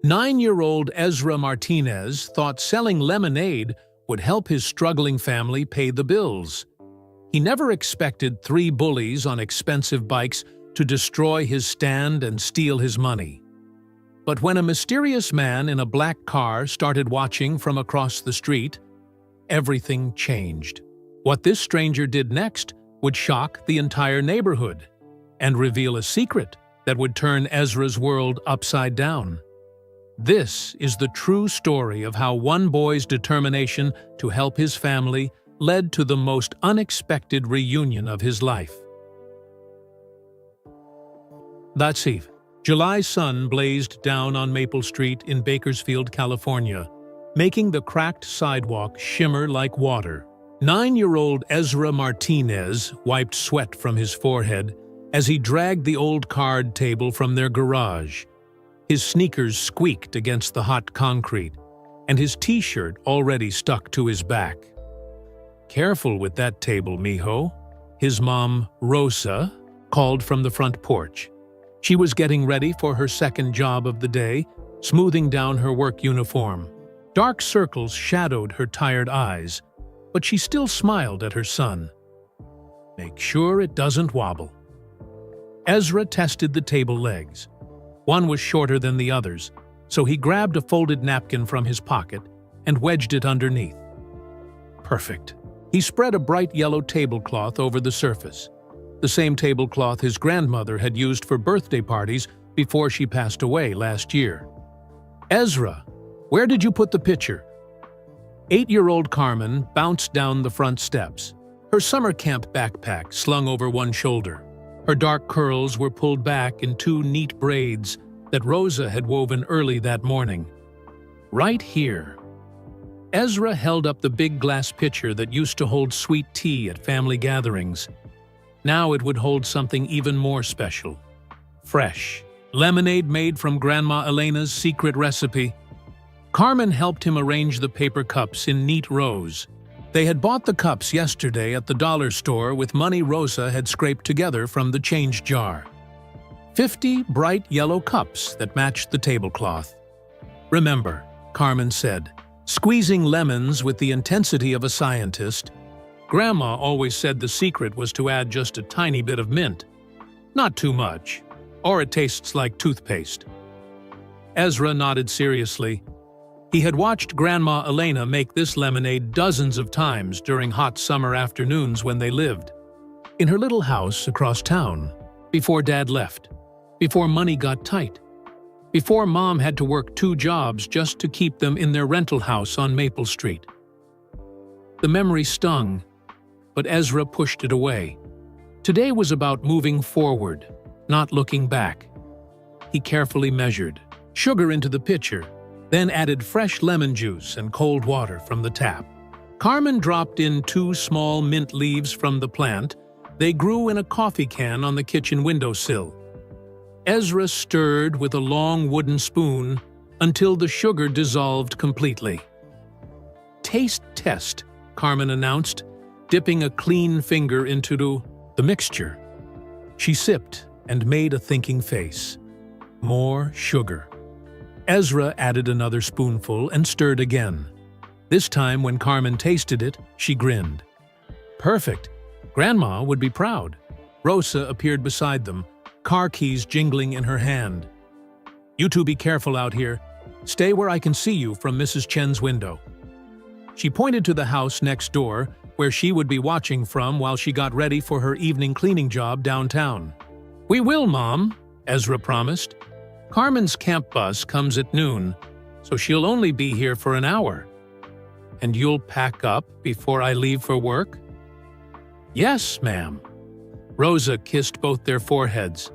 9-year-old Ezra Martinez thought selling lemonade would help his struggling family pay the bills. He never expected 3 bullies on expensive bikes to destroy his stand and steal his money. But when a mysterious man in a black car started watching from across the street, everything changed. What this stranger did next would shock the entire neighborhood and reveal a secret that would turn Ezra's world upside down. This is the true story of how one boy's determination to help his family led to the most unexpected reunion of his life. That's Eve. July's sun blazed down on Maple Street in Bakersfield, California, making the cracked sidewalk shimmer like water. 9-year-old Ezra Martinez wiped sweat from his forehead as he dragged the old card table from their garage. His sneakers squeaked against the hot concrete, and his t-shirt already stuck to his back. "Careful with that table, mijo," his mom, Rosa, called from the front porch. She was getting ready for her second job of the day, smoothing down her work uniform. Dark circles shadowed her tired eyes, but she still smiled at her son. "Make sure it doesn't wobble." Ezra tested the table legs. One was shorter than the others, so he grabbed a folded napkin from his pocket and wedged it underneath. Perfect. He spread a bright yellow tablecloth over the surface, the same tablecloth his grandmother had used for birthday parties before she passed away last year. "Ezra, where did you put the pitcher?" 8-year-old Carmen bounced down the front steps, her summer camp backpack slung over one shoulder. Her dark curls were pulled back in 2 neat braids that Rosa had woven early that morning. "Right here." Ezra held up the big glass pitcher that used to hold sweet tea at family gatherings. Now it would hold something even more special. Fresh lemonade made from Grandma Elena's secret recipe. Carmen helped him arrange the paper cups in neat rows. They had bought the cups yesterday at the dollar store with money Rosa had scraped together from the change jar. 50 bright yellow cups that matched the tablecloth. "Remember," Carmen said, squeezing lemons with the intensity of a scientist, "Grandma always said the secret was to add just a tiny bit of mint. Not too much, or it tastes like toothpaste." Ezra nodded seriously. He had watched Grandma Elena make this lemonade dozens of times during hot summer afternoons when they lived in her little house across town, before Dad left, before money got tight, before Mom had to work 2 jobs just to keep them in their rental house on Maple Street. The memory stung, but Ezra pushed it away. Today was about moving forward, not looking back. He carefully measured sugar into the pitcher, then added fresh lemon juice and cold water from the tap. Carmen dropped in 2 small mint leaves from the plant. They grew in a coffee can on the kitchen windowsill. Ezra stirred with a long wooden spoon until the sugar dissolved completely. "Taste test," Carmen announced, dipping a clean finger into the mixture. She sipped and made a thinking face. More sugar. Ezra added another spoonful and stirred again. This time, when Carmen tasted it, she grinned. "Perfect. Grandma would be proud." Rosa appeared beside them, car keys jingling in her hand. "You two be careful out here. Stay where I can see you from Mrs. Chen's window." She pointed to the house next door, where she would be watching from while she got ready for her evening cleaning job downtown. "We will, Mom," Ezra promised. "Carmen's camp bus comes at noon, so she'll only be here for an hour." "And you'll pack up before I leave for work?" "Yes, ma'am." Rosa kissed both their foreheads.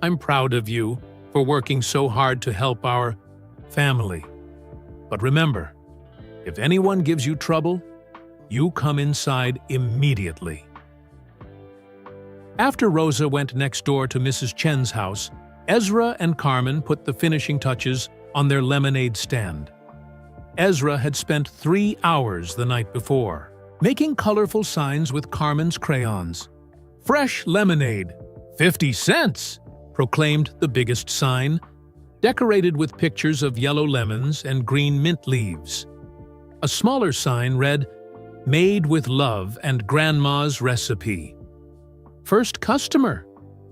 "I'm proud of you for working so hard to help our family. But remember, if anyone gives you trouble, you come inside immediately." After Rosa went next door to Mrs. Chen's house, Ezra and Carmen put the finishing touches on their lemonade stand. Ezra had spent 3 hours the night before, making colorful signs with Carmen's crayons. "Fresh lemonade, 50 cents!" proclaimed the biggest sign. decorated with pictures of yellow lemons and green mint leaves. A smaller sign read, "Made with love and Grandma's recipe." "First customer,"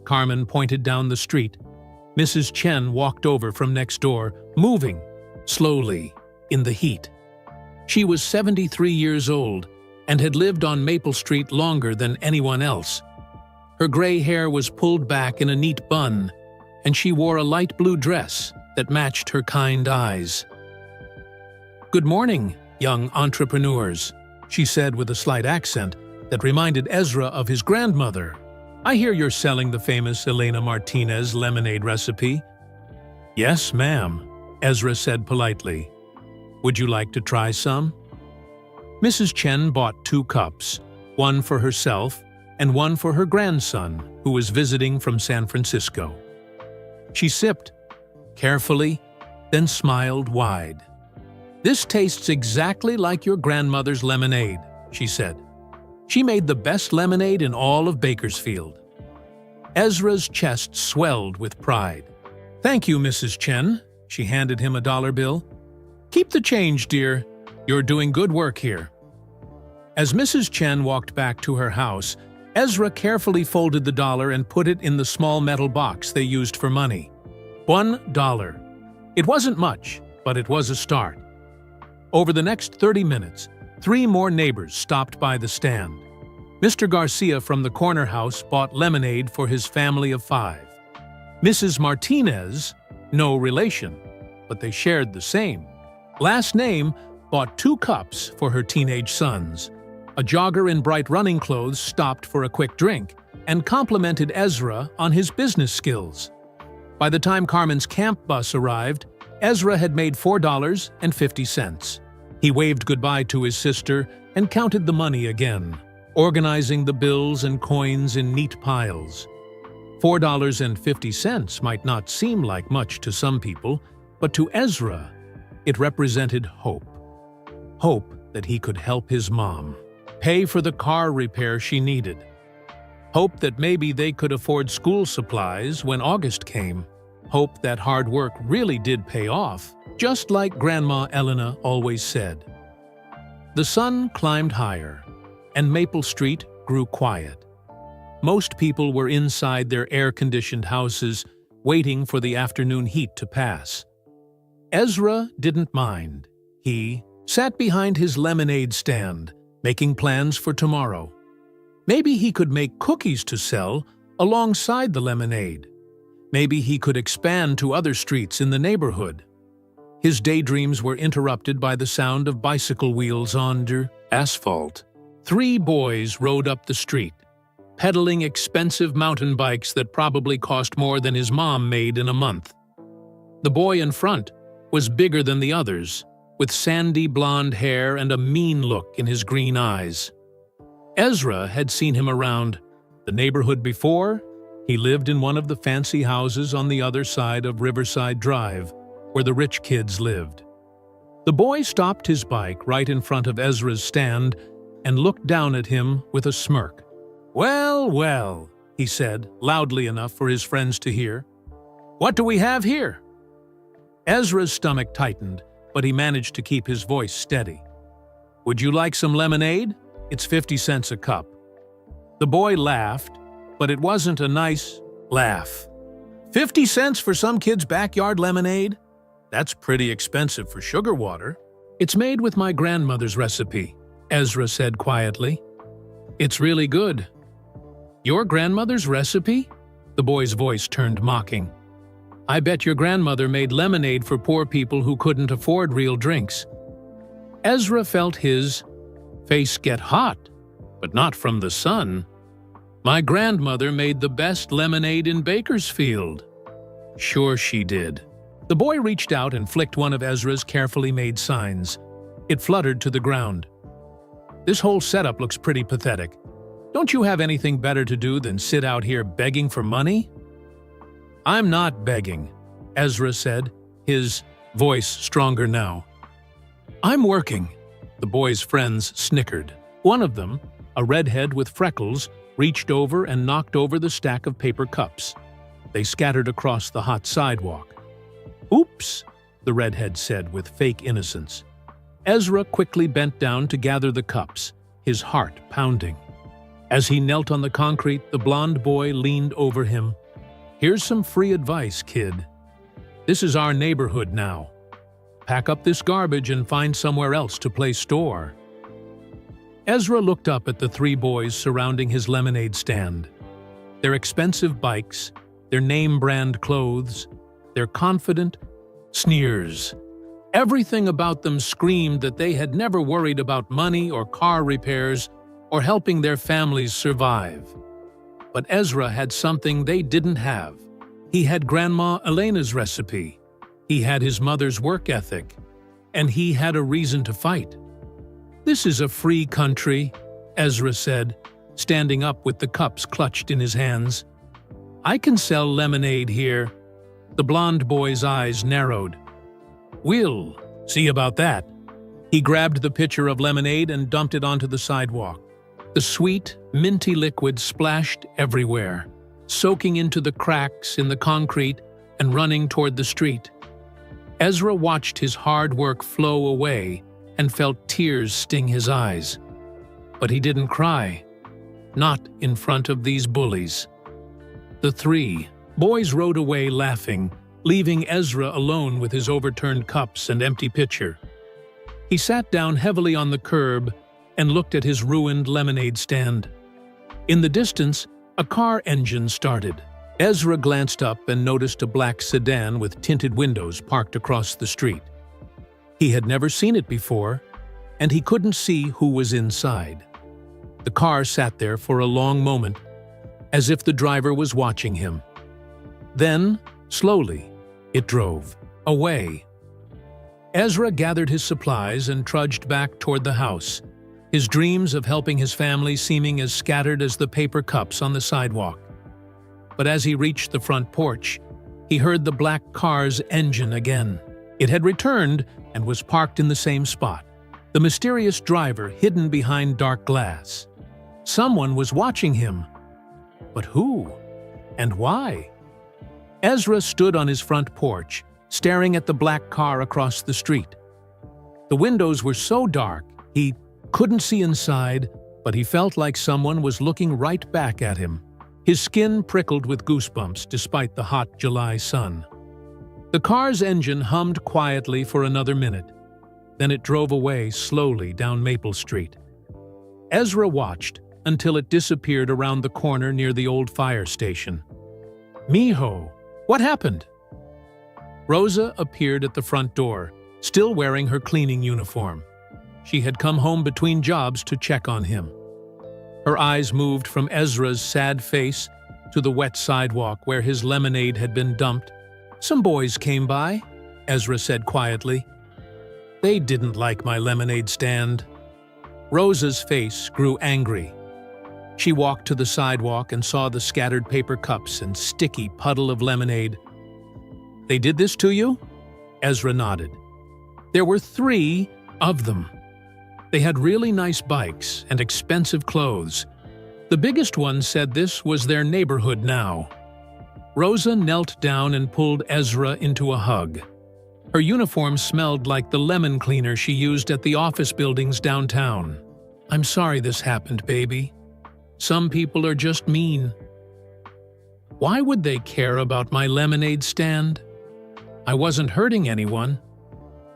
Carmen pointed down the street. Mrs. Chen walked over from next door, moving, slowly, in the heat. She was 73 years old and had lived on Maple Street longer than anyone else. Her gray hair was pulled back in a neat bun, and she wore a light blue dress that matched her kind eyes. "Good morning, young entrepreneurs," she said with a slight accent that reminded Ezra of his grandmother. "I hear you're selling the famous Elena Martinez lemonade recipe." "Yes, ma'am," Ezra said politely. "Would you like to try some?" Mrs. Chen bought 2 cups, one for herself and one for her grandson, who was visiting from San Francisco. She sipped, carefully, then smiled wide. "This tastes exactly like your grandmother's lemonade," she said. "She made the best lemonade in all of Bakersfield." Ezra's chest swelled with pride. "Thank you, Mrs. Chen." She handed him a $1 bill. "Keep the change, dear. You're doing good work here." As Mrs. Chen walked back to her house, Ezra carefully folded the dollar and put it in the small metal box they used for money. $1. It wasn't much, but it was a start. Over the next 30 minutes, 3 more neighbors stopped by the stand. Mr. Garcia from the corner house bought lemonade for his family of 5. Mrs. Martinez, no relation, but they shared the same last name, bought 2 cups for her teenage sons. A jogger in bright running clothes stopped for a quick drink and complimented Ezra on his business skills. By the time Carmen's camp bus arrived, Ezra had made $4.50. He waved goodbye to his sister and counted the money again, organizing the bills and coins in neat piles. $4.50 might not seem like much to some people, but to Ezra, it represented hope. Hope that he could help his mom, pay for the car repair she needed. Hope that maybe they could afford school supplies when August came. Hope that hard work really did pay off, just like Grandma Elena always said. The sun climbed higher, and Maple Street grew quiet. Most people were inside their air-conditioned houses, waiting for the afternoon heat to pass. Ezra didn't mind. He sat behind his lemonade stand, making plans for tomorrow. Maybe he could make cookies to sell alongside the lemonade. Maybe he could expand to other streets in the neighborhood. His daydreams were interrupted by the sound of bicycle wheels on asphalt. 3 boys rode up the street, pedaling expensive mountain bikes that probably cost more than his mom made in a month. The boy in front was bigger than the others, with sandy blonde hair and a mean look in his green eyes. Ezra had seen him around the neighborhood before. He lived in one of the fancy houses on the other side of Riverside Drive, where the rich kids lived. The boy stopped his bike right in front of Ezra's stand and looked down at him with a smirk. "Well, well," he said, loudly enough for his friends to hear. "What do we have here?" Ezra's stomach tightened, but he managed to keep his voice steady. "Would you like some lemonade? It's 50 cents a cup." The boy laughed, but it wasn't a nice laugh. 50 cents for some kid's backyard lemonade? That's pretty expensive for sugar water. "It's made with my grandmother's recipe," Ezra said quietly. "It's really good." "Your grandmother's recipe?" The boy's voice turned mocking. "I bet your grandmother made lemonade for poor people who couldn't afford real drinks." Ezra felt his face get hot, but not from the sun. "My grandmother made the best lemonade in Bakersfield." "Sure she did." The boy reached out and flicked one of Ezra's carefully made signs. It fluttered to the ground. "This whole setup looks pretty pathetic. Don't you have anything better to do than sit out here begging for money?" "I'm not begging," Ezra said, his voice stronger now. "I'm working." The boy's friends snickered. One of them, a redhead with freckles, reached over and knocked over the stack of paper cups. They scattered across the hot sidewalk. "Oops," the redhead said with fake innocence. Ezra quickly bent down to gather the cups, his heart pounding. As he knelt on the concrete, the blond boy leaned over him. "Here's some free advice, kid. This is our neighborhood now. Pack up this garbage and find somewhere else to play store." Ezra looked up at the three boys surrounding his lemonade stand. Their expensive bikes, their name-brand clothes, their confident sneers. Everything about them screamed that they had never worried about money or car repairs or helping their families survive. But Ezra had something they didn't have. He had Grandma Elena's recipe. He had his mother's work ethic. And he had a reason to fight. "This is a free country," Ezra said, standing up with the cups clutched in his hands. "I can sell lemonade here." The blond boy's eyes narrowed. "We'll see about that." He grabbed the pitcher of lemonade and dumped it onto the sidewalk. The sweet, minty liquid splashed everywhere, soaking into the cracks in the concrete and running toward the street. Ezra watched his hard work flow away and felt tears sting his eyes. But he didn't cry. Not in front of these bullies. The three boys rode away laughing, leaving Ezra alone with his overturned cups and empty pitcher. He sat down heavily on the curb and looked at his ruined lemonade stand. In the distance, a car engine started. Ezra glanced up and noticed a black sedan with tinted windows parked across the street. He had never seen it before, and he couldn't see who was inside. The car sat there for a long moment, as if the driver was watching him. Then, slowly, it drove away. Ezra gathered his supplies and trudged back toward the house, his dreams of helping his family seeming as scattered as the paper cups on the sidewalk. But as he reached the front porch, he heard the black car's engine again. It had returned and was parked in the same spot, the mysterious driver hidden behind dark glass. Someone was watching him. But who? And why? Ezra stood on his front porch, staring at the black car across the street. The windows were so dark, he couldn't see inside, but he felt like someone was looking right back at him. His skin prickled with goosebumps despite the hot July sun. The car's engine hummed quietly for another minute. Then it drove away slowly down Maple Street. Ezra watched until it disappeared around the corner near the old fire station. "Mijo, what happened?" Rosa appeared at the front door, still wearing her cleaning uniform. She had come home between jobs to check on him. Her eyes moved from Ezra's sad face to the wet sidewalk where his lemonade had been dumped. "Some boys came by," Ezra said quietly. "They didn't like my lemonade stand." Rosa's face grew angry. She walked to the sidewalk and saw the scattered paper cups and sticky puddle of lemonade. "They did this to you?" Ezra nodded. "There were 3 of them. They had really nice bikes and expensive clothes. The biggest one said this was their neighborhood now." Rosa knelt down and pulled Ezra into a hug. Her uniform smelled like the lemon cleaner she used at the office buildings downtown. "I'm sorry this happened, baby. Some people are just mean." "Why would they care about my lemonade stand? I wasn't hurting anyone."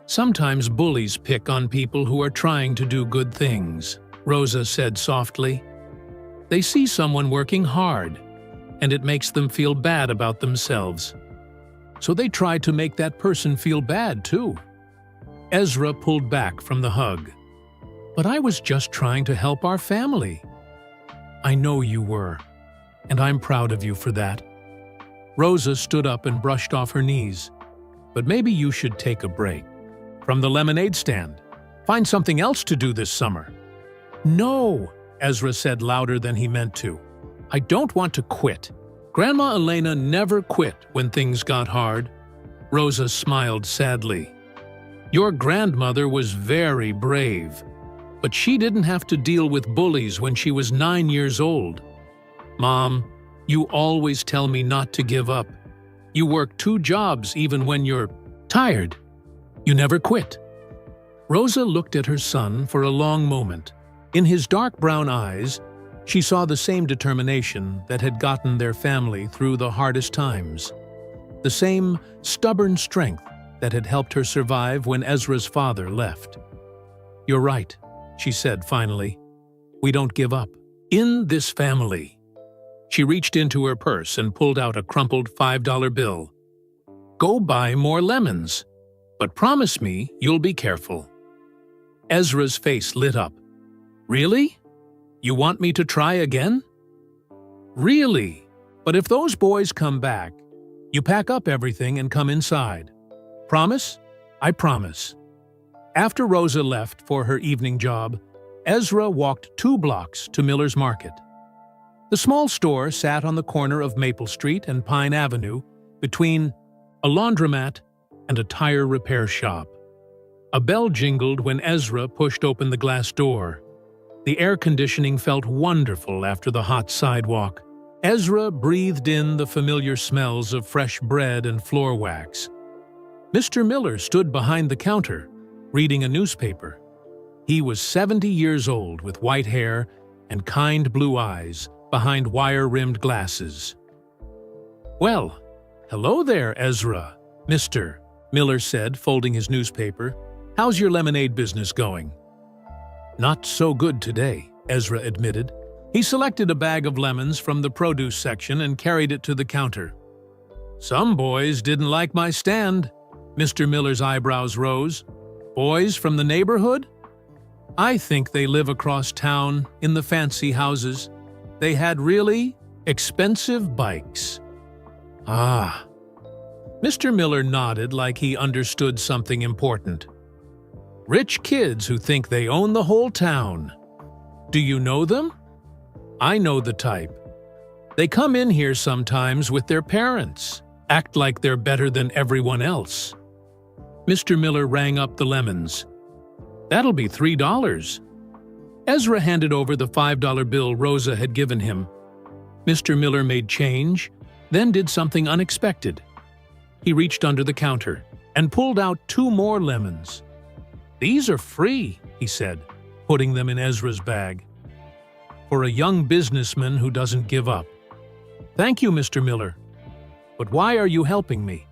"Sometimes bullies pick on people who are trying to do good things," Rosa said softly. "They see someone working hard, and it makes them feel bad about themselves. So they try to make that person feel bad too." Ezra pulled back from the hug. "But I was just trying to help our family." "I know you were, and I'm proud of you for that." Rosa stood up and brushed off her knees. "But maybe you should take a break from the lemonade stand. Find something else to do this summer." "No," Ezra said louder than he meant to. "I don't want to quit. Grandma Elena never quit when things got hard." Rosa smiled sadly. "Your grandmother was very brave, but she didn't have to deal with bullies when she was 9 years old. Mom, you always tell me not to give up. You work 2 jobs even when you're Tired. You never quit. Rosa looked at her son for a long moment. In his dark brown eyes, she saw the same determination that had gotten their family through the hardest times. The same stubborn strength that had helped her survive when Ezra's father left. "You're right," she said finally. "We don't give up. In this family." She reached into her purse and pulled out a crumpled $5 bill. "Go buy more lemons, but promise me you'll be careful." Ezra's face lit up. "Really? You want me to try again?" "Really? But if those boys come back, you pack up everything and come inside. Promise?" "I promise." After Rosa left for her evening job, Ezra walked 2 blocks to Miller's Market. The small store sat on the corner of Maple Street and Pine Avenue between a laundromat and a tire repair shop. A bell jingled when Ezra pushed open the glass door. The air conditioning felt wonderful after the hot sidewalk. Ezra breathed in the familiar smells of fresh bread and floor wax. Mr. Miller stood behind the counter, reading a newspaper. He was 70 years old with white hair and kind blue eyes behind wire-rimmed glasses. "Well, hello there, Ezra, Mr. Miller said, folding his newspaper. "How's your lemonade business going?" "Not so good today," Ezra admitted. He selected a bag of lemons from the produce section and carried it to the counter. "Some boys didn't like my stand." Mr. Miller's eyebrows rose. "Boys from the neighborhood? I think they live across town in the fancy houses. They had really expensive bikes." "Ah." Mr. Miller nodded like he understood something important. "Rich kids who think they own the whole town. Do you know them?" "I know the type. They come in here sometimes with their parents, act like they're better than everyone else." Mr. Miller rang up the lemons. "That'll be $3. Ezra handed over the $5 bill Rosa had given him. Mr. Miller made change, then did something unexpected. He reached under the counter and pulled out 2 more lemons. "These are free," he said, putting them in Ezra's bag. "For a young businessman who doesn't give up." "Thank you, Mr. Miller. But why are you helping me?"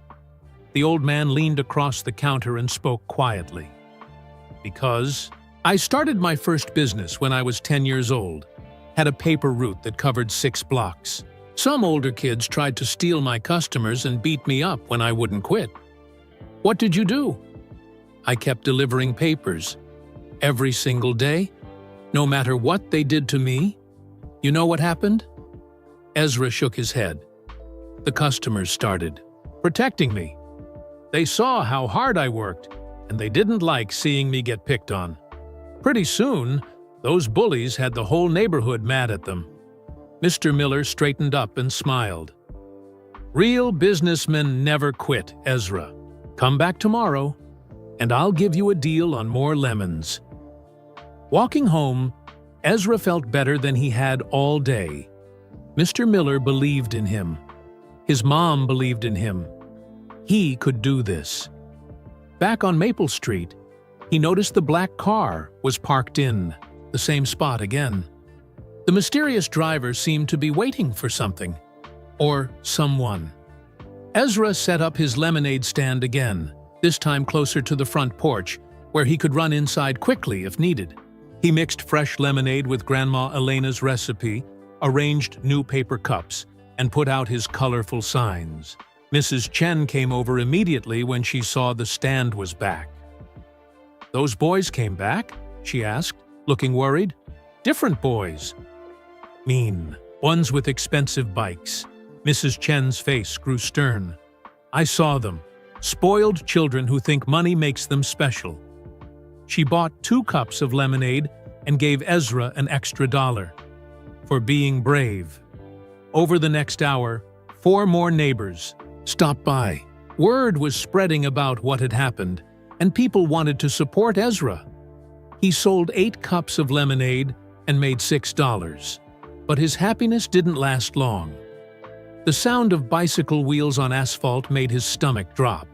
The old man leaned across the counter and spoke quietly. "Because I started my first business when I was 10 years old. Had a paper route that covered 6 blocks. Some older kids tried to steal my customers and beat me up when I wouldn't quit. What did you do?" "I kept delivering papers. Every single day, no matter what they did to me. You know what happened?" Ezra shook his head. "The customers started protecting me. They saw how hard I worked, and they didn't like seeing me get picked on. Pretty soon, those bullies had the whole neighborhood mad at them." Mr. Miller straightened up and smiled. "Real businessmen never quit, Ezra. Come back tomorrow, and I'll give you a deal on more lemons." Walking home, Ezra felt better than he had all day. Mr. Miller believed in him. His mom believed in him. He could do this. Back on Maple Street, he noticed the black car was parked in the same spot again. The mysterious driver seemed to be waiting for something, or someone. Ezra set up his lemonade stand again, this time closer to the front porch, where he could run inside quickly if needed. He mixed fresh lemonade with Grandma Elena's recipe, arranged new paper cups, and put out his colorful signs. Mrs. Chen came over immediately when she saw the stand was back. "Those boys came back?" she asked, looking worried. "Different boys." "Mean. Ones with expensive bikes." Mrs. Chen's face grew stern. "I saw them. Spoiled children who think money makes them special." She bought 2 cups of lemonade and gave Ezra an extra $1 for being brave. Over the next hour, 4 more neighbors stopped by. Word was spreading about what had happened, and people wanted to support Ezra. He sold 8 cups of lemonade and made $6. But his happiness didn't last long. The sound of bicycle wheels on asphalt made his stomach drop.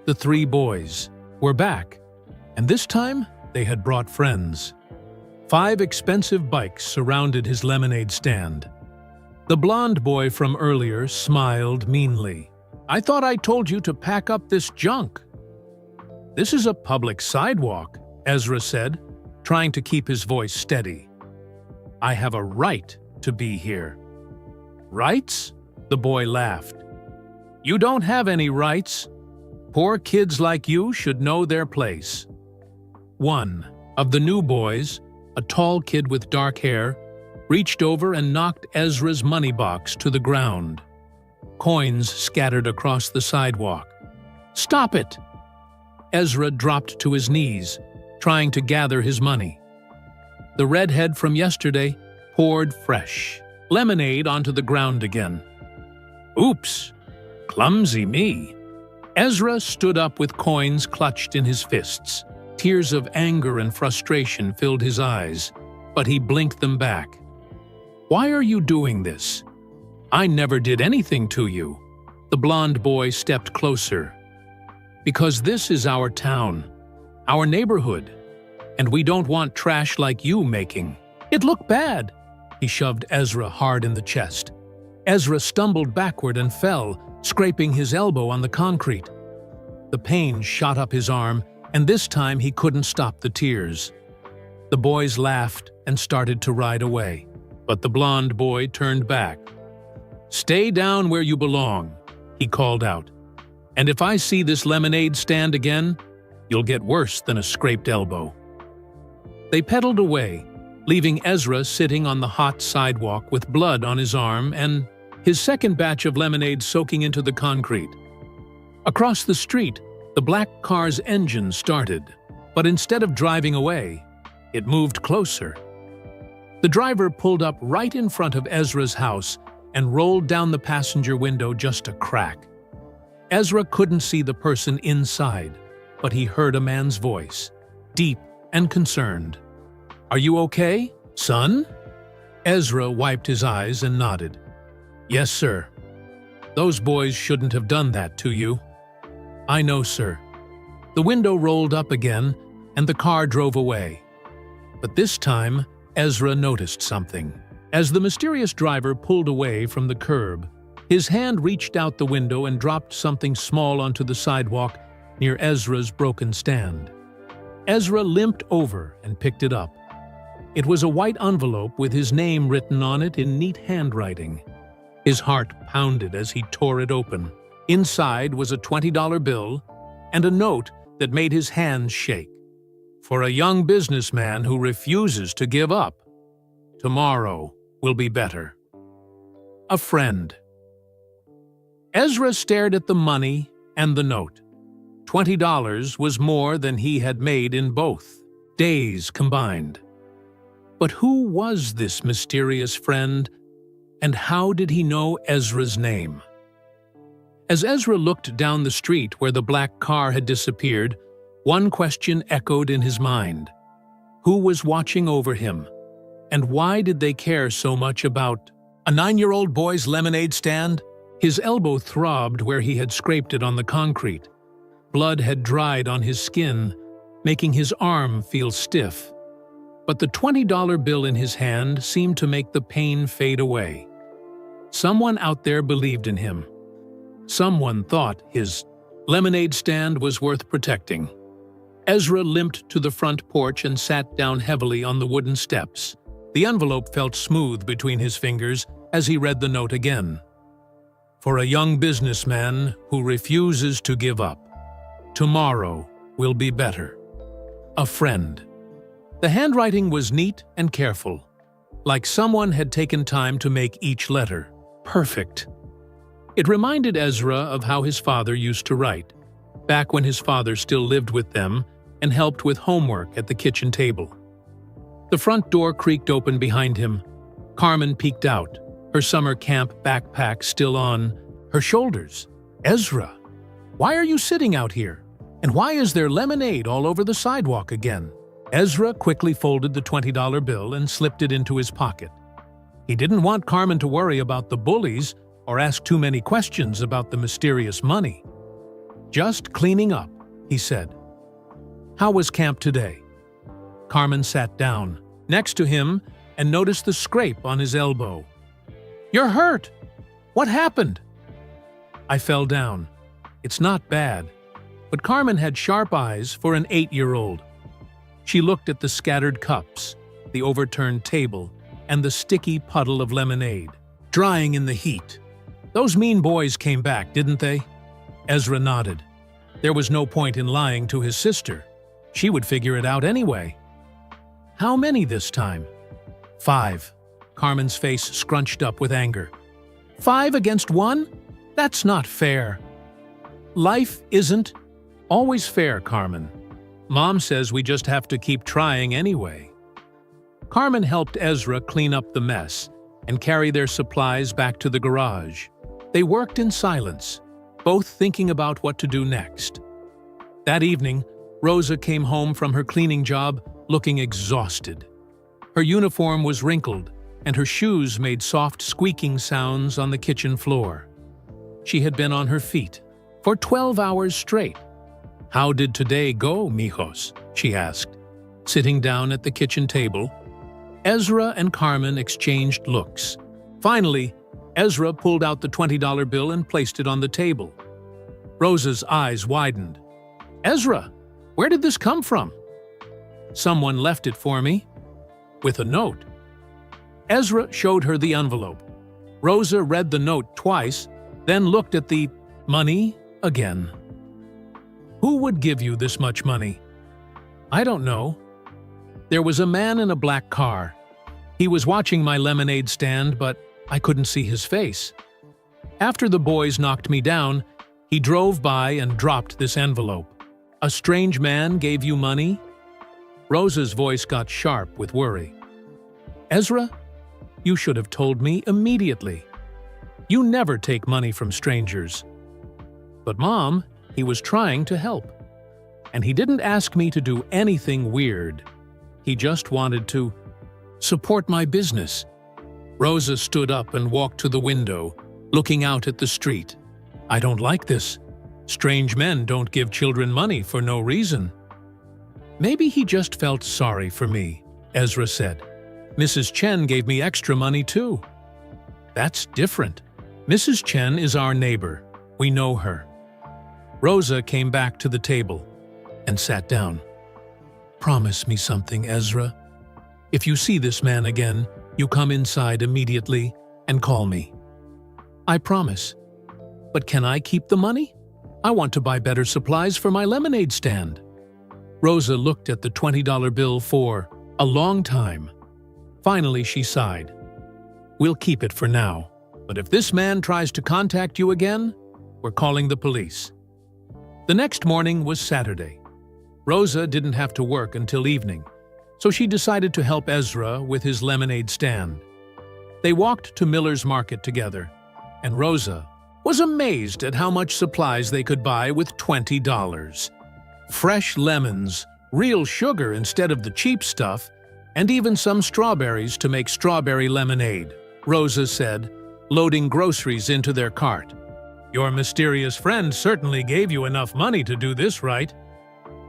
The three boys were back, and this time they had brought friends. 5 expensive bikes surrounded his lemonade stand. The blonde boy from earlier smiled meanly. "I thought I told you to pack up this junk." "This is a public sidewalk," Ezra said, trying to keep his voice steady. "I have a right to be here." "Rights?" The boy laughed. "You don't have any rights. Poor kids like you should know their place." One of the new boys, a tall kid with dark hair, reached over and knocked Ezra's money box to the ground. Coins scattered across the sidewalk. "Stop it!" Ezra dropped to his knees, trying to gather his money. The redhead from yesterday poured fresh lemonade onto the ground again. "Oops! Clumsy me!" Ezra stood up with coins clutched in his fists. Tears of anger and frustration filled his eyes, but he blinked them back. "Why are you doing this? I never did anything to you." The blonde boy stepped closer. "Because this is our town, our neighborhood, and we don't want trash like you making. It looked bad." He shoved Ezra hard in the chest. Ezra stumbled backward and fell, scraping his elbow on the concrete. The pain shot up his arm, and this time he couldn't stop the tears. The boys laughed and started to ride away, but the blonde boy turned back. "Stay down where you belong," he called out. "And if I see this lemonade stand again, you'll get worse than a scraped elbow." They pedaled away, leaving Ezra sitting on the hot sidewalk with blood on his arm and his second batch of lemonade soaking into the concrete. Across the street, the black car's engine started, but instead of driving away, it moved closer. The driver pulled up right in front of Ezra's house and rolled down the passenger window just a crack. Ezra couldn't see the person inside, but he heard a man's voice, deep and concerned. "Are you okay, son?" Ezra wiped his eyes and nodded. "Yes, sir. Those boys shouldn't have done that to you." "I know, sir." The window rolled up again, and the car drove away. But this time, Ezra noticed something. As the mysterious driver pulled away from the curb, his hand reached out the window and dropped something small onto the sidewalk near Ezra's broken stand. Ezra limped over and picked it up. It was a white envelope with his name written on it in neat handwriting. His heart pounded as he tore it open. Inside was a $20 bill and a note that made his hands shake. "For a young businessman who refuses to give up, tomorrow will be better. A friend." Ezra stared at the money and the note. $20 was more than he had made in both days combined. But who was this mysterious friend, and how did he know Ezra's name? As Ezra looked down the street where the black car had disappeared, one question echoed in his mind. Who was watching over him? And why did they care so much about a 9-year-old boy's lemonade stand? His elbow throbbed where he had scraped it on the concrete. Blood had dried on his skin, making his arm feel stiff. But the $20 bill in his hand seemed to make the pain fade away. Someone out there believed in him. Someone thought his lemonade stand was worth protecting. Ezra limped to the front porch and sat down heavily on the wooden steps. The envelope felt smooth between his fingers as he read the note again. "For a young businessman who refuses to give up, tomorrow will be better. A friend." The handwriting was neat and careful, like someone had taken time to make each letter perfect. It reminded Ezra of how his father used to write, back when his father still lived with them and helped with homework at the kitchen table. The front door creaked open behind him. Carmen peeked out, her summer camp backpack still on her shoulders. "Ezra, why are you sitting out here? And why is there lemonade all over the sidewalk again?" Ezra quickly folded the $20 bill and slipped it into his pocket. He didn't want Carmen to worry about the bullies or ask too many questions about the mysterious money. "Just cleaning up," he said. "How was camp today?" Carmen sat down next to him and noticed the scrape on his elbow. "You're hurt! What happened?" "I fell down. It's not bad." But Carmen had sharp eyes for an 8-year-old. She looked at the scattered cups, the overturned table, and the sticky puddle of lemonade, drying in the heat. "Those mean boys came back, didn't they?" Ezra nodded. There was no point in lying to his sister. She would figure it out anyway. "How many this time?" "5. Carmen's face scrunched up with anger. "5 against 1? That's not fair." "Life isn't always fair, Carmen. Mom says we just have to keep trying anyway." Carmen helped Ezra clean up the mess and carry their supplies back to the garage. They worked in silence, both thinking about what to do next. That evening, Rosa came home from her cleaning job looking exhausted. Her uniform was wrinkled, and her shoes made soft squeaking sounds on the kitchen floor. She had been on her feet for 12 hours straight. "How did today go, mijos?" she asked, sitting down at the kitchen table. Ezra and Carmen exchanged looks. Finally, Ezra pulled out the $20 bill and placed it on the table. Rosa's eyes widened. "Ezra, where did this come from?" "Someone left it for me." "With a note?" Ezra showed her the envelope. Rosa read the note twice, then looked at the money again. "Who would give you this much money?" "I don't know." "There was a man in a black car. He was watching my lemonade stand, but I couldn't see his face. After the boys knocked me down, he drove by and dropped this envelope. A strange man gave you money?" Rosa's voice got sharp with worry. "Ezra, you should have told me immediately. You never take money from strangers." "But Mom, he was trying to help. And he didn't ask me to do anything weird. He just wanted to support my business." Rosa stood up and walked to the window, looking out at the street. "I don't like this. Strange men don't give children money for no reason." "Maybe he just felt sorry for me," Ezra said. "Mrs. Chen gave me extra money too." "That's different. Mrs. Chen is our neighbor. We know her." Rosa came back to the table and sat down. "Promise me something, Ezra. If you see this man again, you come inside immediately and call me." "I promise. But can I keep the money? I want to buy better supplies for my lemonade stand." Rosa looked at the $20 bill for a long time. Finally, she sighed. "We'll keep it for now. But if this man tries to contact you again, we're calling the police." The next morning was Saturday. Rosa didn't have to work until evening, so she decided to help Ezra with his lemonade stand. They walked to Miller's Market together, and Rosa was amazed at how much supplies they could buy with $20. Fresh lemons, real sugar instead of the cheap stuff, and even some strawberries to make strawberry lemonade, Rosa said, loading groceries into their cart. "Your mysterious friend certainly gave you enough money to do this, right?"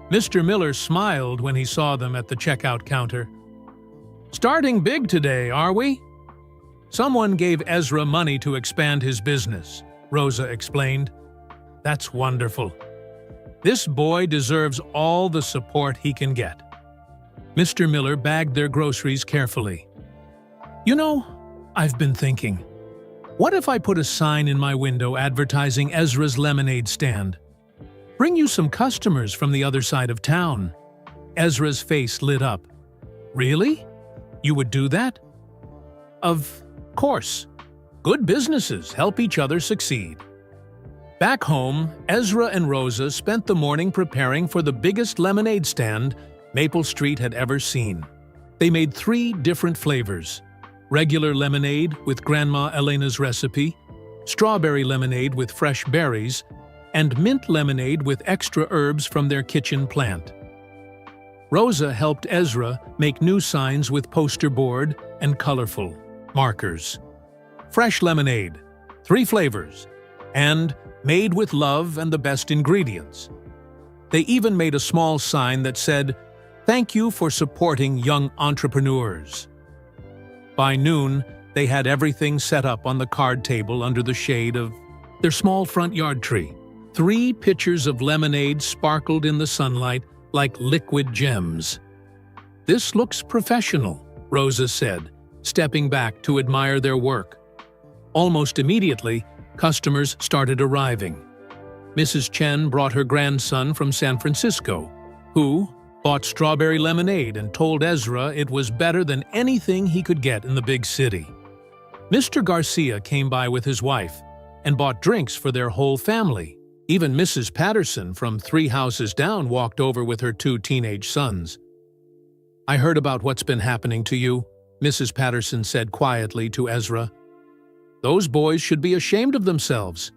Mr. Miller smiled when he saw them at the checkout counter. "Starting big today, are we?" "Someone gave Ezra money to expand his business," Rosa explained. "That's wonderful. This boy deserves all the support he can get." Mr. Miller bagged their groceries carefully. "You know, I've been thinking, what if I put a sign in my window advertising Ezra's lemonade stand? Bring you some customers from the other side of town." Ezra's face lit up. "Really? You would do that?" "Of course. Good businesses help each other succeed." Back home, Ezra and Rosa spent the morning preparing for the biggest lemonade stand Maple Street had ever seen. They made 3 different flavors: regular lemonade with Grandma Elena's recipe, strawberry lemonade with fresh berries, and mint lemonade with extra herbs from their kitchen plant. Rosa helped Ezra make new signs with poster board and colorful markers. Fresh lemonade, 3 flavors, and made with love and the best ingredients. They even made a small sign that said, "Thank you for supporting young entrepreneurs." By noon, they had everything set up on the card table under the shade of their small front yard tree. 3 pitchers of lemonade sparkled in the sunlight like liquid gems. "This looks professional," Rosa said, stepping back to admire their work. Almost immediately, customers started arriving. Mrs. Chen brought her grandson from San Francisco, who bought strawberry lemonade and told Ezra it was better than anything he could get in the big city. Mr. Garcia came by with his wife and bought drinks for their whole family. Even Mrs. Patterson from 3 houses down walked over with her 2 teenage sons. "I heard about what's been happening to you," Mrs. Patterson said quietly to Ezra. "Those boys should be ashamed of themselves.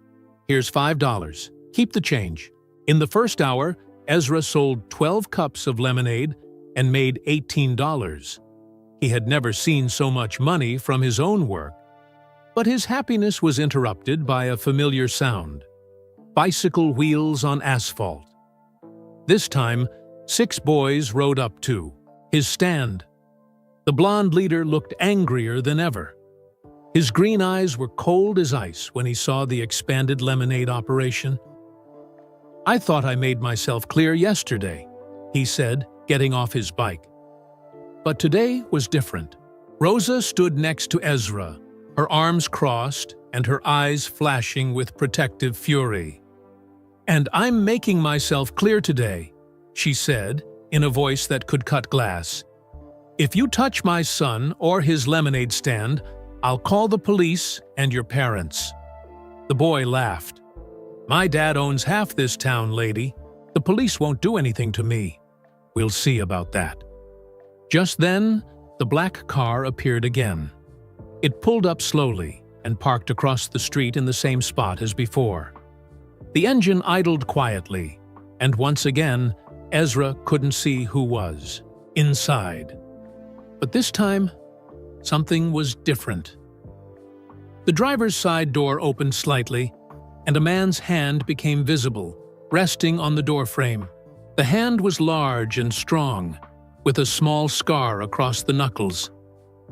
Here's $5. Keep the change." In the first hour, Ezra sold 12 cups of lemonade and made $18. He had never seen so much money from his own work. But his happiness was interrupted by a familiar sound: bicycle wheels on asphalt. This time, 6 boys rode up to his stand. The blonde leader looked angrier than ever. His green eyes were cold as ice when he saw the expanded lemonade operation. "I thought I made myself clear yesterday," he said, getting off his bike. But today was different. Rosa stood next to Ezra, her arms crossed and her eyes flashing with protective fury. "And I'm making myself clear today," she said, in a voice that could cut glass. "If you touch my son or his lemonade stand, I'll call the police and your parents." The boy laughed. "My dad owns half this town, lady. The police won't do anything to me. We'll see about that." Just then, the black car appeared again. It pulled up slowly and parked across the street in the same spot as before. The engine idled quietly, and once again, Ezra couldn't see who was inside. But this time, something was different. The driver's side door opened slightly, and a man's hand became visible, resting on the doorframe. The hand was large and strong, with a small scar across the knuckles.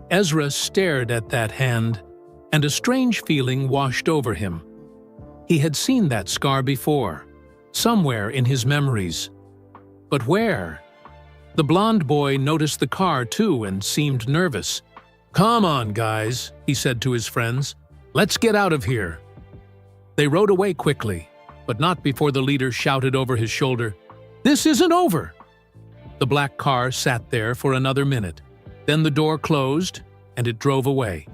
Ezra stared at that hand, and a strange feeling washed over him. He had seen that scar before, somewhere in his memories. But where? The blonde boy noticed the car too and seemed nervous. "Come on, guys," he said to his friends. "Let's get out of here." They rode away quickly, but not before the leader shouted over his shoulder, "This isn't over!" The black car sat there for another minute. Then the door closed, and it drove away.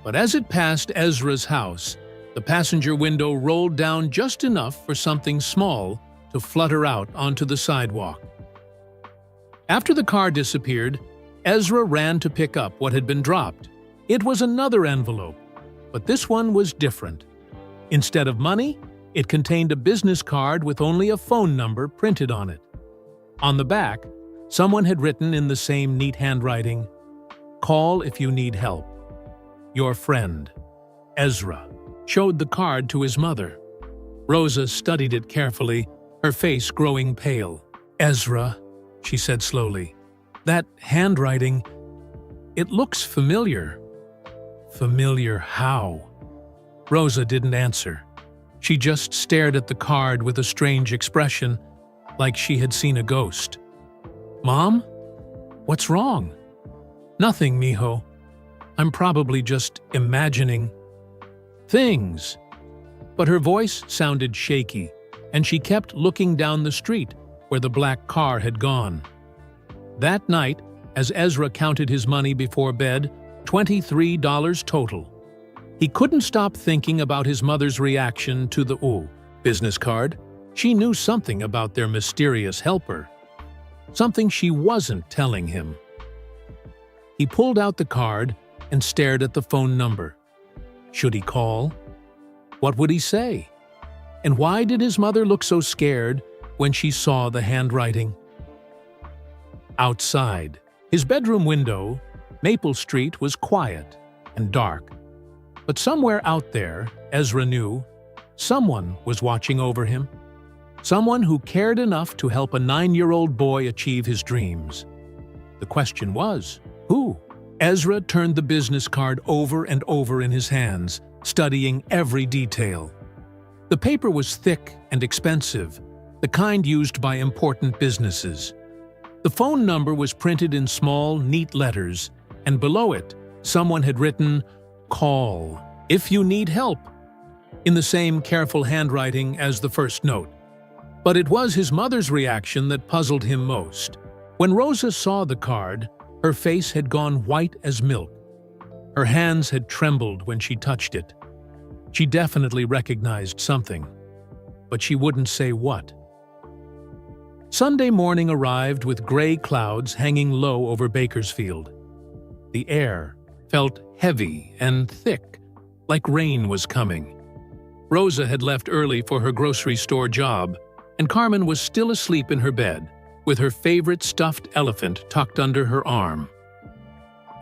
But as it passed Ezra's house, the passenger window rolled down just enough for something small to flutter out onto the sidewalk. After the car disappeared, Ezra ran to pick up what had been dropped. It was another envelope, but this one was different. Instead of money, it contained a business card with only a phone number printed on it. On the back, someone had written in the same neat handwriting, "Call if you need help. Your friend." Ezra showed the card to his mother. Rosa studied it carefully, her face growing pale. "Ezra," she said slowly, "that handwriting, it looks familiar." "Familiar how?" Rosa didn't answer. She just stared at the card with a strange expression, like she had seen a ghost. "Mom? What's wrong?" "Nothing, mijo. I'm probably just imagining things." But her voice sounded shaky, and she kept looking down the street where the black car had gone. That night, as Ezra counted his money before bed, $23 total. He couldn't stop thinking about his mother's reaction to the business card. She knew something about their mysterious helper, something she wasn't telling him. He pulled out the card and stared at the phone number. Should he call? What would he say? And why did his mother look so scared when she saw the handwriting? Outside, his bedroom window, Maple Street was quiet and dark. But somewhere out there, Ezra knew, Someone was watching over him. Someone who cared enough to help a 9-year-old boy achieve his dreams. The question was, who? Ezra turned the business card over and over in his hands, studying every detail. The paper was thick and expensive, the kind used by important businesses. The phone number was printed in small, neat letters, and below it, someone had written, "Call, if you need help," in the same careful handwriting as the first note. But it was his mother's reaction that puzzled him most. When Rosa saw the card, her face had gone white as milk. Her hands had trembled when she touched it. She definitely recognized something, but she wouldn't say what. Sunday morning arrived with gray clouds hanging low over Bakersfield. The air felt heavy and thick, like rain was coming. Rosa had left early for her grocery store job, and Carmen was still asleep in her bed, with her favorite stuffed elephant tucked under her arm.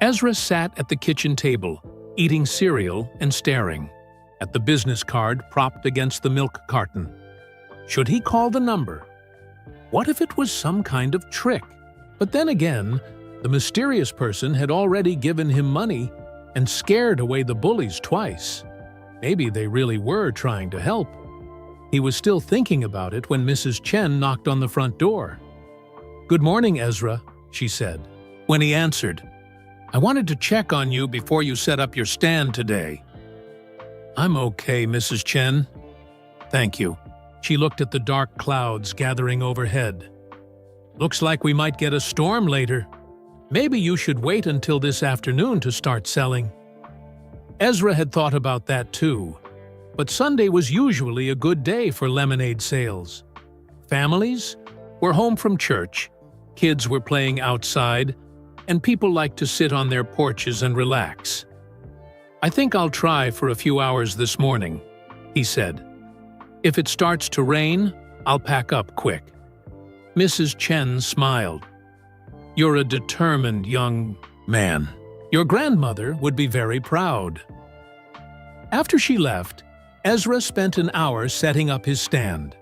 Ezra sat at the kitchen table, eating cereal and staring at the business card propped against the milk carton. Should he call the number? What if it was some kind of trick? But then again, the mysterious person had already given him money and scared away the bullies twice. Maybe they really were trying to help. He was still thinking about it when Mrs. Chen knocked on the front door. "Good morning, Ezra," she said. When he answered, "I wanted to check on you before you set up your stand today." "I'm okay, Mrs. Chen." "Thank you." She looked at the dark clouds gathering overhead. "Looks like we might get a storm later. Maybe you should wait until this afternoon to start selling." Ezra had thought about that too, but Sunday was usually a good day for lemonade sales. Families were home from church, kids were playing outside, and people liked to sit on their porches and relax. "I think I'll try for a few hours this morning," he said. "If it starts to rain, I'll pack up quick." Mrs. Chen smiled. "You're a determined young man. Your grandmother would be very proud." After she left, Ezra spent an hour setting up his stand.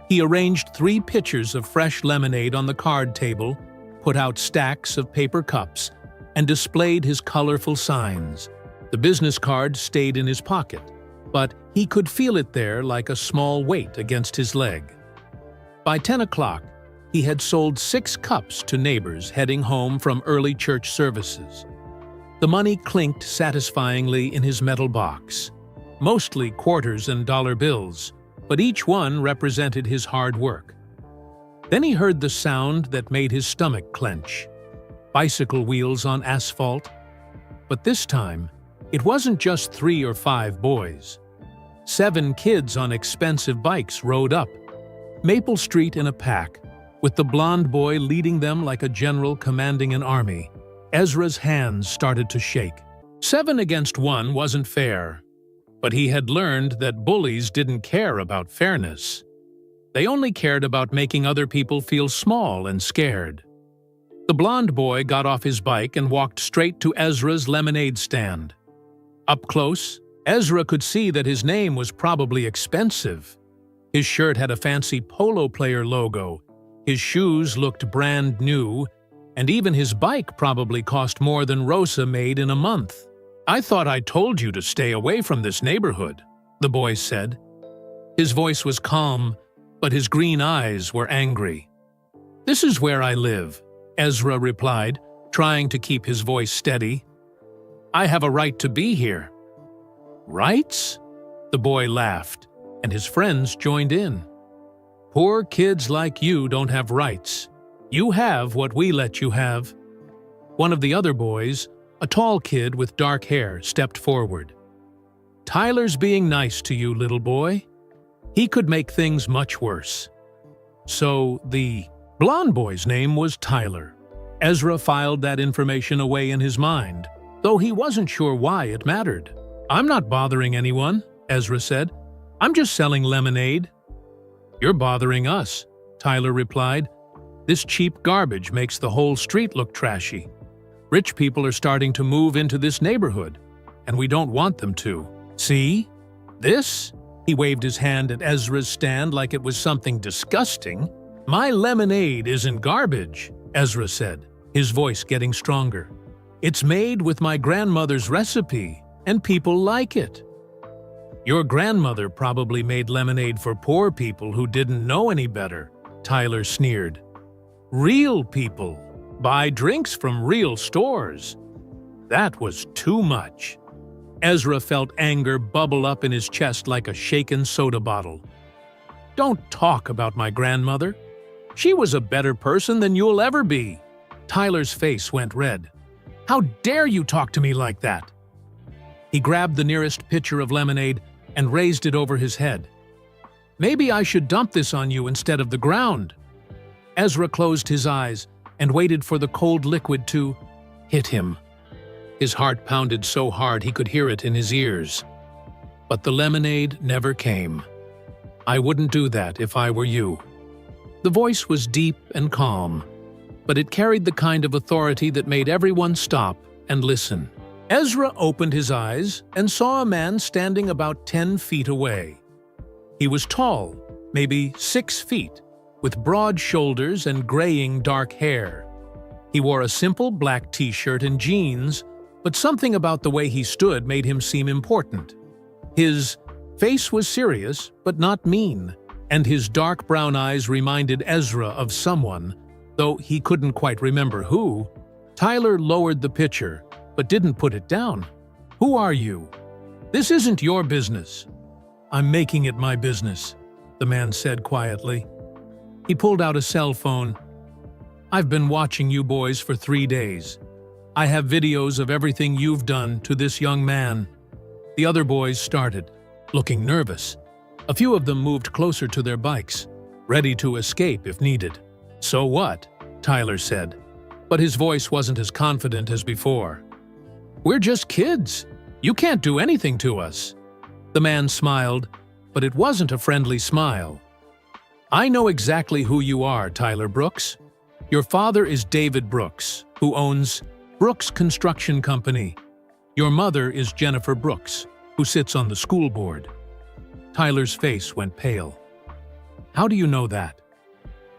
He arranged 3 pitchers of fresh lemonade on the card table, put out stacks of paper cups, and displayed his colorful signs. The business card stayed in his pocket, but he could feel it there like a small weight against his leg. By 10 o'clock, he had sold 6 cups to neighbors heading home from early church services. The money clinked satisfyingly in his metal box, mostly quarters and dollar bills, but each one represented his hard work. Then he heard the sound that made his stomach clench. Bicycle wheels on asphalt. But this time, it wasn't just 3 or 5 boys. 7 kids on expensive bikes rode up, Maple Street in a pack, with the blonde boy leading them like a general commanding an army. Ezra's hands started to shake. 7 against 1 wasn't fair, but he had learned that bullies didn't care about fairness. They only cared about making other people feel small and scared. The blonde boy got off his bike and walked straight to Ezra's lemonade stand. Up close, Ezra could see that his name was probably expensive. His shirt had a fancy polo player logo, his shoes looked brand new, and even his bike probably cost more than Rosa made in a month. "I thought I told you to stay away from this neighborhood," the boy said. His voice was calm, but his green eyes were angry. "This is where I live," Ezra replied, trying to keep his voice steady. "I have a right to be here." "Rights?" The boy laughed, and his friends joined in. "Poor kids like you don't have rights. You have what we let you have." One of the other boys, a tall kid with dark hair, stepped forward. "Tyler's being nice to you, little boy. He could make things much worse." So the blonde boy's name was Tyler. Ezra filed that information away in his mind, though he wasn't sure why it mattered. "I'm not bothering anyone," Ezra said. "I'm just selling lemonade." "You're bothering us," Tyler replied. "This cheap garbage makes the whole street look trashy. Rich people are starting to move into this neighborhood, and we don't want them to. See? This He waved his hand at Ezra's stand like it was something disgusting. "My lemonade isn't garbage," Ezra said, his voice getting stronger. "It's made with my grandmother's recipe, and people like it." "Your grandmother probably made lemonade for poor people who didn't know any better," Tyler sneered. "Real people buy drinks from real stores." That was too much. Ezra felt anger bubble up in his chest like a shaken soda bottle. "Don't talk about my grandmother. She was a better person than you'll ever be." Tyler's face went red. "How dare you talk to me like that?" He grabbed the nearest pitcher of lemonade and raised it over his head. "Maybe I should dump this on you instead of the ground." Ezra closed his eyes and waited for the cold liquid to hit him. His heart pounded so hard he could hear it in his ears. But the lemonade never came. "I wouldn't do that if I were you." The voice was deep and calm, but it carried the kind of authority that made everyone stop and listen. Ezra opened his eyes and saw a man standing about 10 feet away. He was tall, maybe 6 feet, with broad shoulders and graying dark hair. He wore a simple black t-shirt and jeans, but something about the way he stood made him seem important. His face was serious, but not mean, and his dark brown eyes reminded Ezra of someone, though he couldn't quite remember who. Tyler lowered the pitcher, but didn't put it down. "Who are you? This isn't your business." "I'm making it my business," the man said quietly. He pulled out a cell phone. "I've been watching you boys for 3 days. I have videos of everything you've done to this young man." The other boys started, looking nervous. A few of them moved closer to their bikes, ready to escape if needed. "So what?" Tyler said, but his voice wasn't as confident as before. "We're just kids. You can't do anything to us." The man smiled, but it wasn't a friendly smile. "I know exactly who you are, Tyler Brooks. Your father is David Brooks, who owns Brooks Construction Company. Your mother is Jennifer Brooks, who sits on the school board." Tyler's face went pale. "How do you know that?"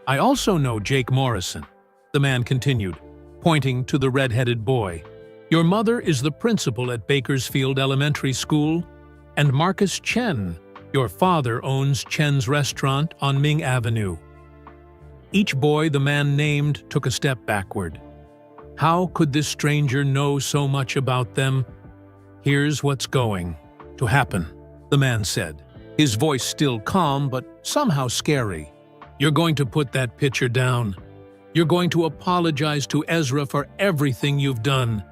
"I also know Jake Morrison," the man continued, pointing to the red-headed boy. "Your mother is the principal at Bakersfield Elementary School, and Marcus Chen, your father, owns Chen's restaurant on Ming Avenue." Each boy the man named took a step backward. How could this stranger know so much about them? "Here's what's going to happen," the man said, his voice still calm but somehow scary. "You're going to put that pitcher down. You're going to apologize to Ezra for everything you've done,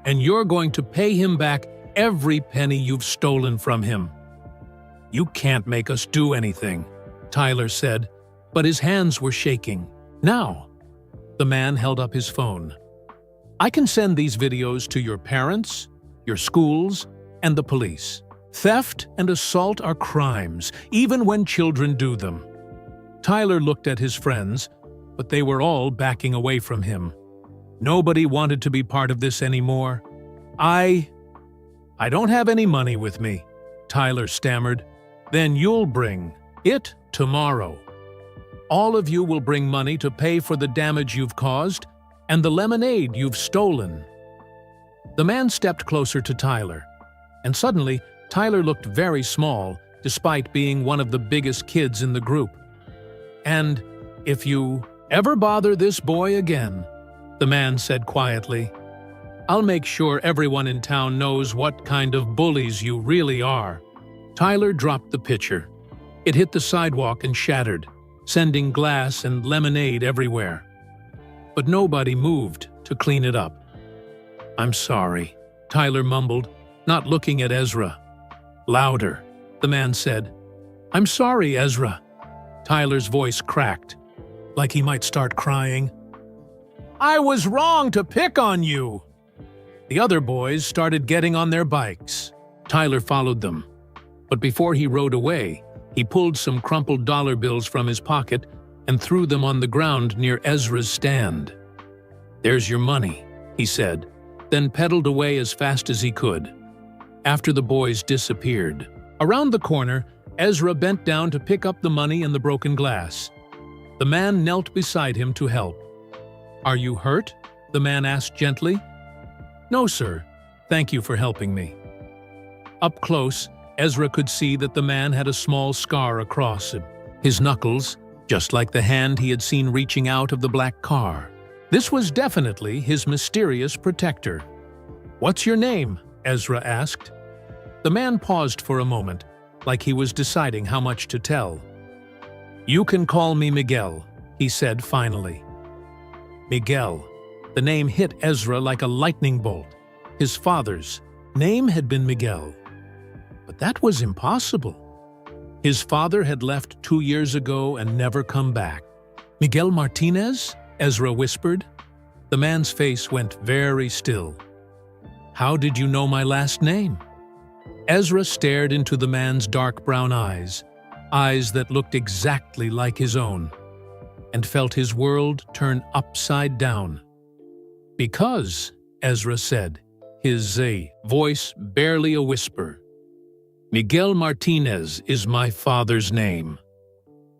and you're going to pay him back every penny you've stolen from him." "You can't make us do anything," Tyler said, but his hands were shaking. "Now," the man held up his phone. "I can send these videos to your parents, your schools, and the police. Theft and assault are crimes, even when children do them." Tyler looked at his friends, but they were all backing away from him. Nobody wanted to be part of this anymore. I don't have any money with me," Tyler stammered. "Then you'll bring it tomorrow. All of you will bring money to pay for the damage you've caused and the lemonade you've stolen." The man stepped closer to Tyler, and suddenly Tyler looked very small despite being one of the biggest kids in the group. "And if you ever bother this boy again," the man said quietly, "I'll make sure everyone in town knows what kind of bullies you really are." Tyler dropped the pitcher. It hit the sidewalk and shattered, sending glass and lemonade everywhere. But nobody moved to clean it up. "I'm sorry," Tyler mumbled, not looking at Ezra. "Louder," the man said. "I'm sorry, Ezra." Tyler's voice cracked, like he might start crying. "I was wrong to pick on you." The other boys started getting on their bikes. Tyler followed them. But before he rode away, he pulled some crumpled dollar bills from his pocket and threw them on the ground near Ezra's stand. "There's your money," he said, then pedaled away as fast as he could. After the boys disappeared, around the corner, Ezra bent down to pick up the money and the broken glass. The man knelt beside him to help. "Are you hurt?" the man asked gently. "No, sir. Thank you for helping me." Up close, Ezra could see that the man had a small scar across him. His knuckles, just like the hand he had seen reaching out of the black car. This was definitely his mysterious protector. "What's your name?" Ezra asked. The man paused for a moment, like he was deciding how much to tell. "You can call me Miguel," he said finally. Miguel. The name hit Ezra like a lightning bolt. His father's name had been Miguel. But that was impossible. His father had left 2 years ago and never come back. "Miguel Martinez?" Ezra whispered. The man's face went very still. "How did you know my last name?" Ezra stared into the man's dark brown eyes, eyes that looked exactly like his own, and felt his world turn upside down. "Because," Ezra said, his voice barely a whisper, "Miguel Martinez is my father's name."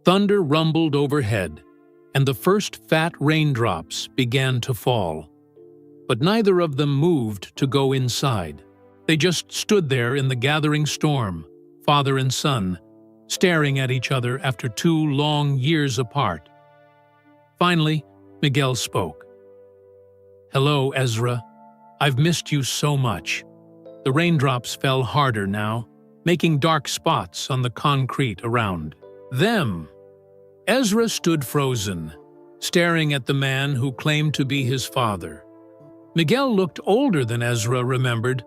Thunder rumbled overhead, and the first fat raindrops began to fall. But neither of them moved to go inside. They just stood there in the gathering storm, father and son, staring at each other after 2 long years apart. Finally, Miguel spoke. "Hello, Ezra. I've missed you so much." The raindrops fell harder now, making dark spots on the concrete around them. Ezra stood frozen, staring at the man who claimed to be his father. Miguel looked older than Ezra remembered.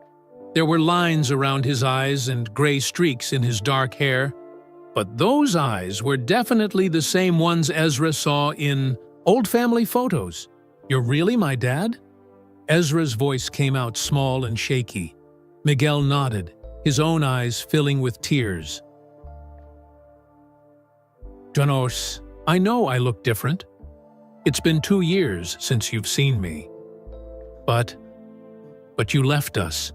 There were lines around his eyes and gray streaks in his dark hair, but those eyes were definitely the same ones Ezra saw in old family photos. "You're really my dad?" Ezra's voice came out small and shaky. Miguel nodded, his own eyes filling with tears. "Janos, I know I look different. It's been 2 years since you've seen me. But you left us.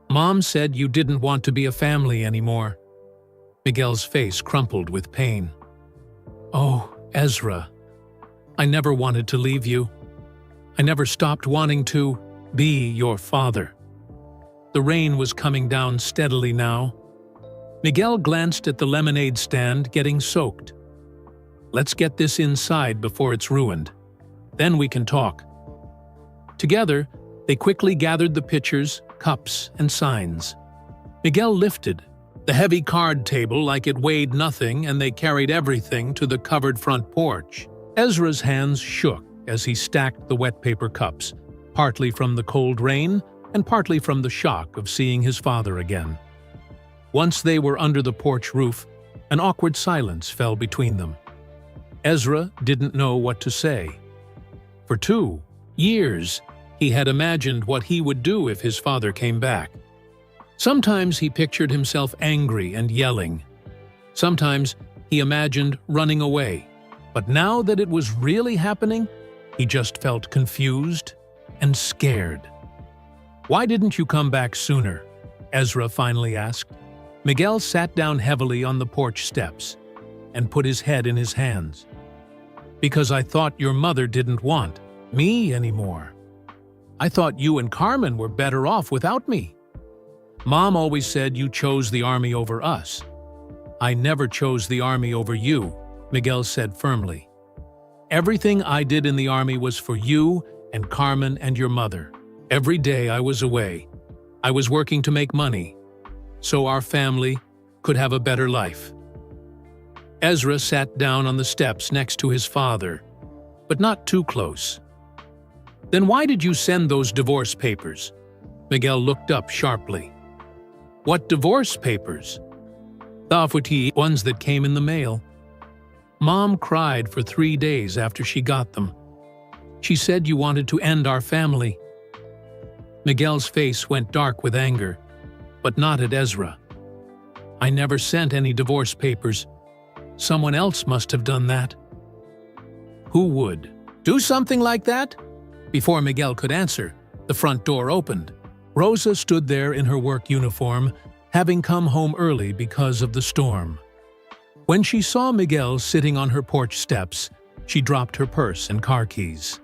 Mom said you didn't want to be a family anymore." Miguel's face crumpled with pain. "Oh, Ezra, I never wanted to leave you. I never stopped wanting to be your father." The rain was coming down steadily now. Miguel glanced at the lemonade stand getting soaked. "Let's get this inside before it's ruined. Then we can talk." Together, they quickly gathered the pitchers, cups, and signs. Miguel lifted the heavy card table like it weighed nothing, and they carried everything to the covered front porch. Ezra's hands shook as he stacked the wet paper cups, partly from the cold rain and partly from the shock of seeing his father again. Once they were under the porch roof, an awkward silence fell between them. Ezra didn't know what to say. For 2 years, he had imagined what he would do if his father came back. Sometimes he pictured himself angry and yelling. Sometimes he imagined running away. But now that it was really happening, he just felt confused and scared. "Why didn't you come back sooner?" Ezra finally asked. Miguel sat down heavily on the porch steps and put his head in his hands. "Because I thought your mother didn't want me anymore. I thought you and Carmen were better off without me. Mom always said you chose the army over us." "I never chose the army over you," Miguel said firmly. "Everything I did in the army was for you and Carmen and your mother. Every day I was away. I was working to make money, so our family could have a better life." Ezra sat down on the steps next to his father, but not too close. "Then why did you send those divorce papers?" Miguel looked up sharply. "What divorce papers?" "The ones that came in the mail. Mom cried for 3 days after she got them. She said you wanted to end our family." Miguel's face went dark with anger, but not at Ezra. "I never sent any divorce papers. Someone else must have done that." "Who would do something like that?" Before Miguel could answer, the front door opened. Rosa stood there in her work uniform, having come home early because of the storm. When she saw Miguel sitting on her porch steps, she dropped her purse and car keys.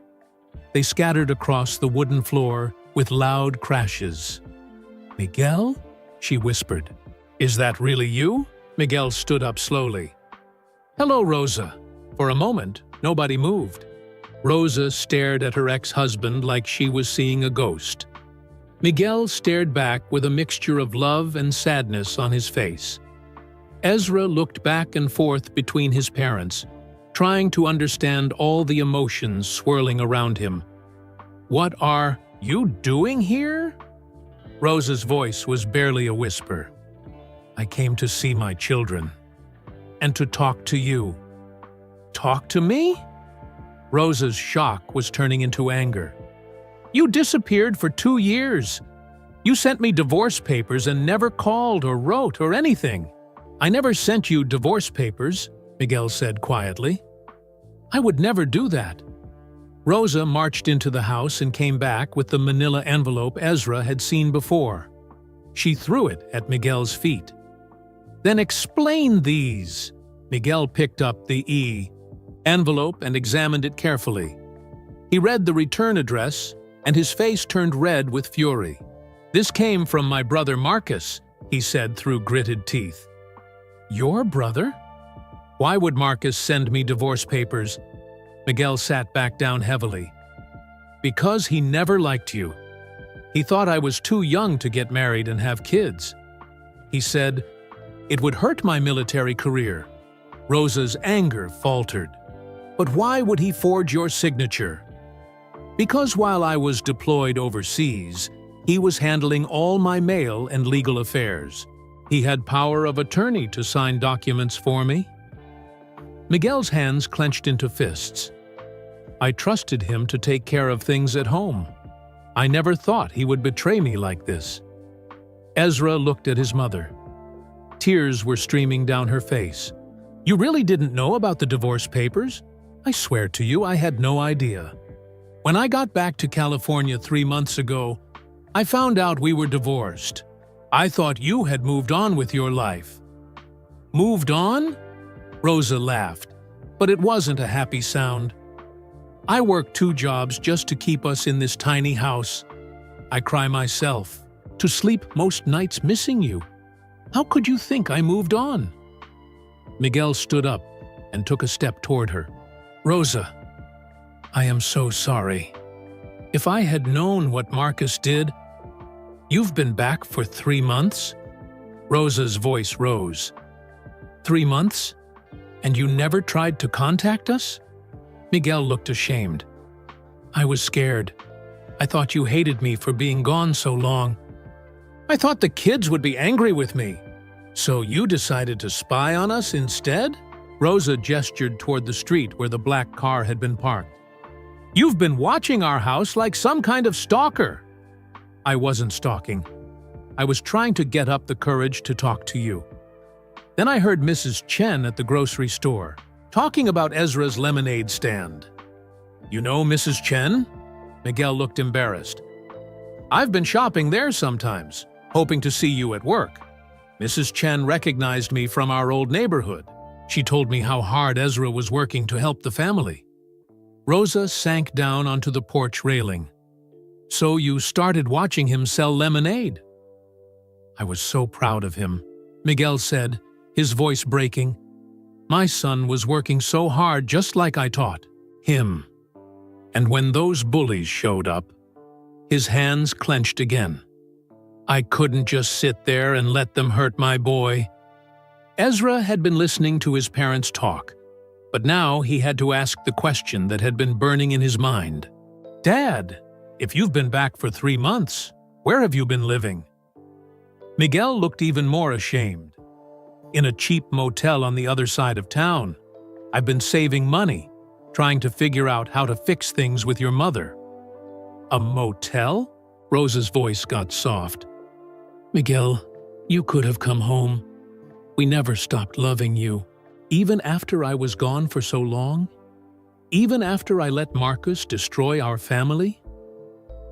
They scattered across the wooden floor with loud crashes. "Miguel?" she whispered. "Is that really you?" Miguel stood up slowly. "Hello, Rosa." For a moment, nobody moved. Rosa stared at her ex-husband like she was seeing a ghost. Miguel stared back with a mixture of love and sadness on his face. Ezra looked back and forth between his parents, trying to understand all the emotions swirling around him. "What are you doing here?" Rosa's voice was barely a whisper. "I came to see my children. And to talk to you." "Talk to me?" Rosa's shock was turning into anger. "You disappeared for 2 years. You sent me divorce papers and never called or wrote or anything." "I never sent you divorce papers," Miguel said quietly. "I would never do that." Rosa marched into the house and came back with the manila envelope Ezra had seen before. She threw it at Miguel's feet. "Then explain these." Miguel picked up the envelope and examined it carefully. He read the return address, and his face turned red with fury. "This came from my brother Marcus," he said through gritted teeth. "Your brother? Why would Marcus send me divorce papers?" Miguel sat back down heavily. "Because he never liked you. He thought I was too young to get married and have kids. He said it would hurt my military career." Rosa's anger faltered. "But why would he forge your signature?" "Because while I was deployed overseas, he was handling all my mail and legal affairs. He had power of attorney to sign documents for me." Miguel's hands clenched into fists. "I trusted him to take care of things at home. I never thought he would betray me like this." Ezra looked at his mother. Tears were streaming down her face. "You really didn't know about the divorce papers? I swear to you, I had no idea. When I got back to California 3 months ago, I found out we were divorced. I thought you had moved on with your life." "Moved on?" Rosa laughed, but it wasn't a happy sound. "I work 2 jobs just to keep us in this tiny house. I cry myself to sleep most nights missing you. How could you think I moved on?" Miguel stood up and took a step toward her. "Rosa, I am so sorry. If I had known what Marcus did—" "You've been back for 3 months?" Rosa's voice rose. "3 months? And you never tried to contact us?" Miguel looked ashamed. "I was scared. I thought you hated me for being gone so long. I thought the kids would be angry with me. So you decided to spy on us instead?" Rosa gestured toward the street where the black car had been parked. "You've been watching our house like some kind of stalker." "I wasn't stalking. I was trying to get up the courage to talk to you. Then I heard Mrs. Chen at the grocery store, talking about Ezra's lemonade stand." "You know Mrs. Chen?" Miguel looked embarrassed. "I've been shopping there sometimes, hoping to see you at work. Mrs. Chen recognized me from our old neighborhood. She told me how hard Ezra was working to help the family." Rosa sank down onto the porch railing. "So you started watching him sell lemonade?" "I was so proud of him," Miguel said, his voice breaking. "My son was working so hard just like I taught him. And when those bullies showed up," his hands clenched again. "I couldn't just sit there and let them hurt my boy." Ezra had been listening to his parents talk, but now he had to ask the question that had been burning in his mind. "Dad, if you've been back for 3 months, where have you been living?" Miguel looked even more ashamed. "In a cheap motel on the other side of town. I've been saving money, trying to figure out how to fix things with your mother." "A motel?" Rosa's voice got soft. "Miguel, you could have come home. We never stopped loving you. Even after I was gone for so long? Even after I let Marcus destroy our family?"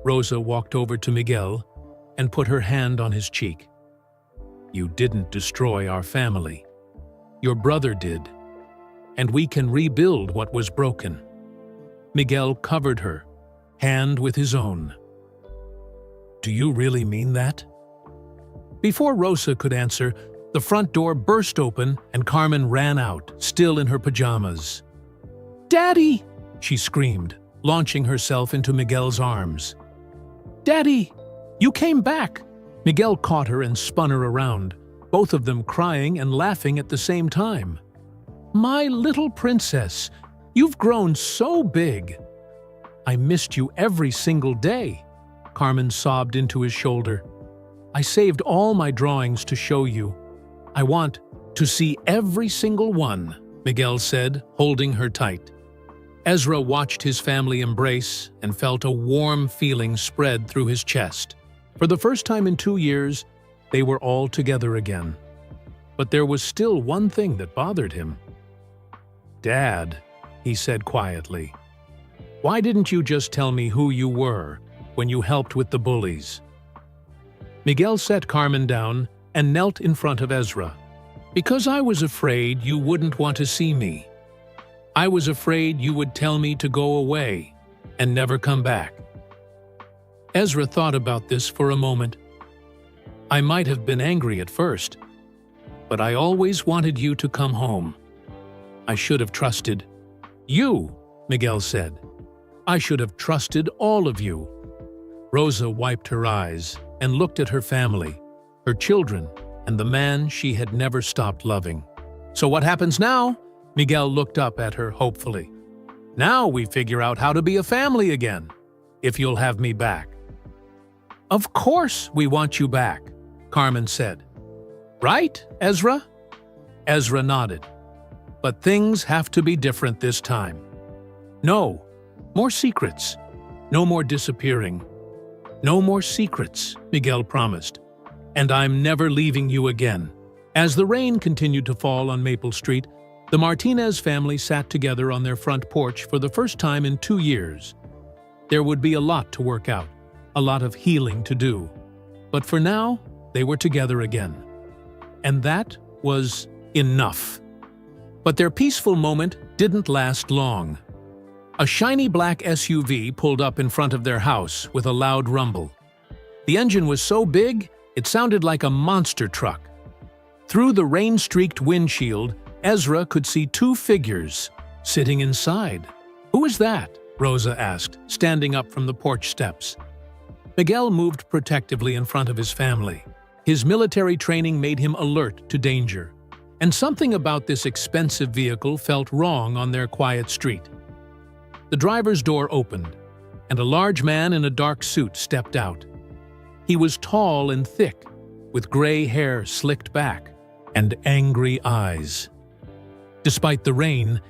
Rosa walked over to Miguel and put her hand on his cheek. You didn't destroy our family. Your brother did, and we can rebuild what was broken." Miguel covered her, hand with his own. "Do you really mean that?" Before Rosa could answer, the front door burst open and Carmen ran out, still in her pajamas. "Daddy!" she screamed, launching herself into Miguel's arms. "Daddy! You came back!" Miguel caught her and spun her around, both of them crying and laughing at the same time. "My little princess, you've grown so big." "I missed you every single day," Carmen sobbed into his shoulder. "I saved all my drawings to show you. I want to see every single one," Miguel said, holding her tight. Ezra watched his family embrace and felt a warm feeling spread through his chest. For the first time in 2 years, they were all together again. But there was still one thing that bothered him. "Dad," he said quietly, "why didn't you just tell me who you were when you helped with the bullies?" Miguel set Carmen down and knelt in front of Ezra. "Because I was afraid you wouldn't want to see me. I was afraid you would tell me to go away and never come back." Ezra thought about this for a moment. "I might have been angry at first, but I always wanted you to come home. I should have trusted you," Miguel said. "I should have trusted all of you." Rosa wiped her eyes and looked at her family, her children, and the man she had never stopped loving. "So what happens now?" Miguel looked up at her hopefully. "Now we figure out how to be a family again, if you'll have me back." "Of course we want you back," Carmen said. "Right, Ezra?" Ezra nodded. "But things have to be different this time. No more secrets. No more disappearing. No more secrets," Miguel promised. "And I'm never leaving you again." As the rain continued to fall on Maple Street, the Martinez family sat together on their front porch for the first time in 2 years. There would be a lot to work out, a lot of healing to do. But for now, they were together again. And that was enough. But their peaceful moment didn't last long. A shiny black SUV pulled up in front of their house with a loud rumble. The engine was so big, it sounded like a monster truck. Through the rain-streaked windshield, Ezra could see 2 figures sitting inside. "Who is that?" Rosa asked, standing up from the porch steps. Miguel moved protectively in front of his family. His military training made him alert to danger, and something about this expensive vehicle felt wrong on their quiet street. The driver's door opened, and a large man in a dark suit stepped out. He was tall and thick, with gray hair slicked back and angry eyes. Despite the rain,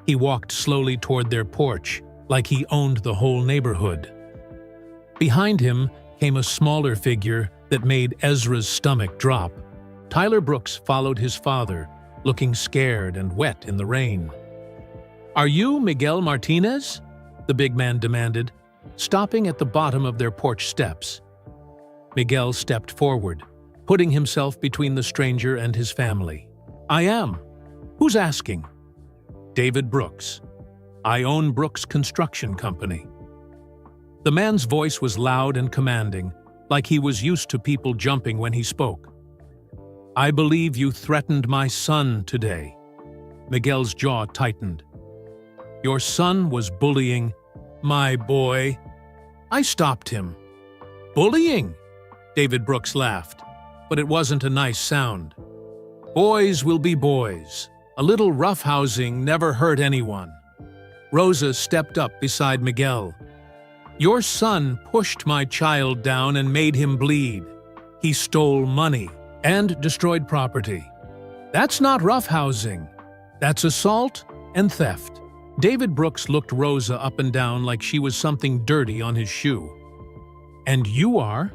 he walked slowly toward their porch, like he owned the whole neighborhood. Behind him came a smaller figure that made Ezra's stomach drop. Tyler Brooks followed his father, looking scared and wet in the rain. "Are you Miguel Martinez?" the big man demanded, stopping at the bottom of their porch steps. Miguel stepped forward, putting himself between the stranger and his family. "I am. Who's asking?" "David Brooks. I own Brooks Construction Company." The man's voice was loud and commanding, like he was used to people jumping when he spoke. "I believe you threatened my son today." Miguel's jaw tightened. "Your son was bullying my boy." "I stopped him." "Bullying?" David Brooks laughed, but it wasn't a nice sound. "Boys will be boys. A little roughhousing never hurt anyone." Rosa stepped up beside Miguel. "Your son pushed my child down and made him bleed. He stole money and destroyed property. That's not roughhousing. That's assault and theft." David Brooks looked Rosa up and down like she was something dirty on his shoe. "And you are?"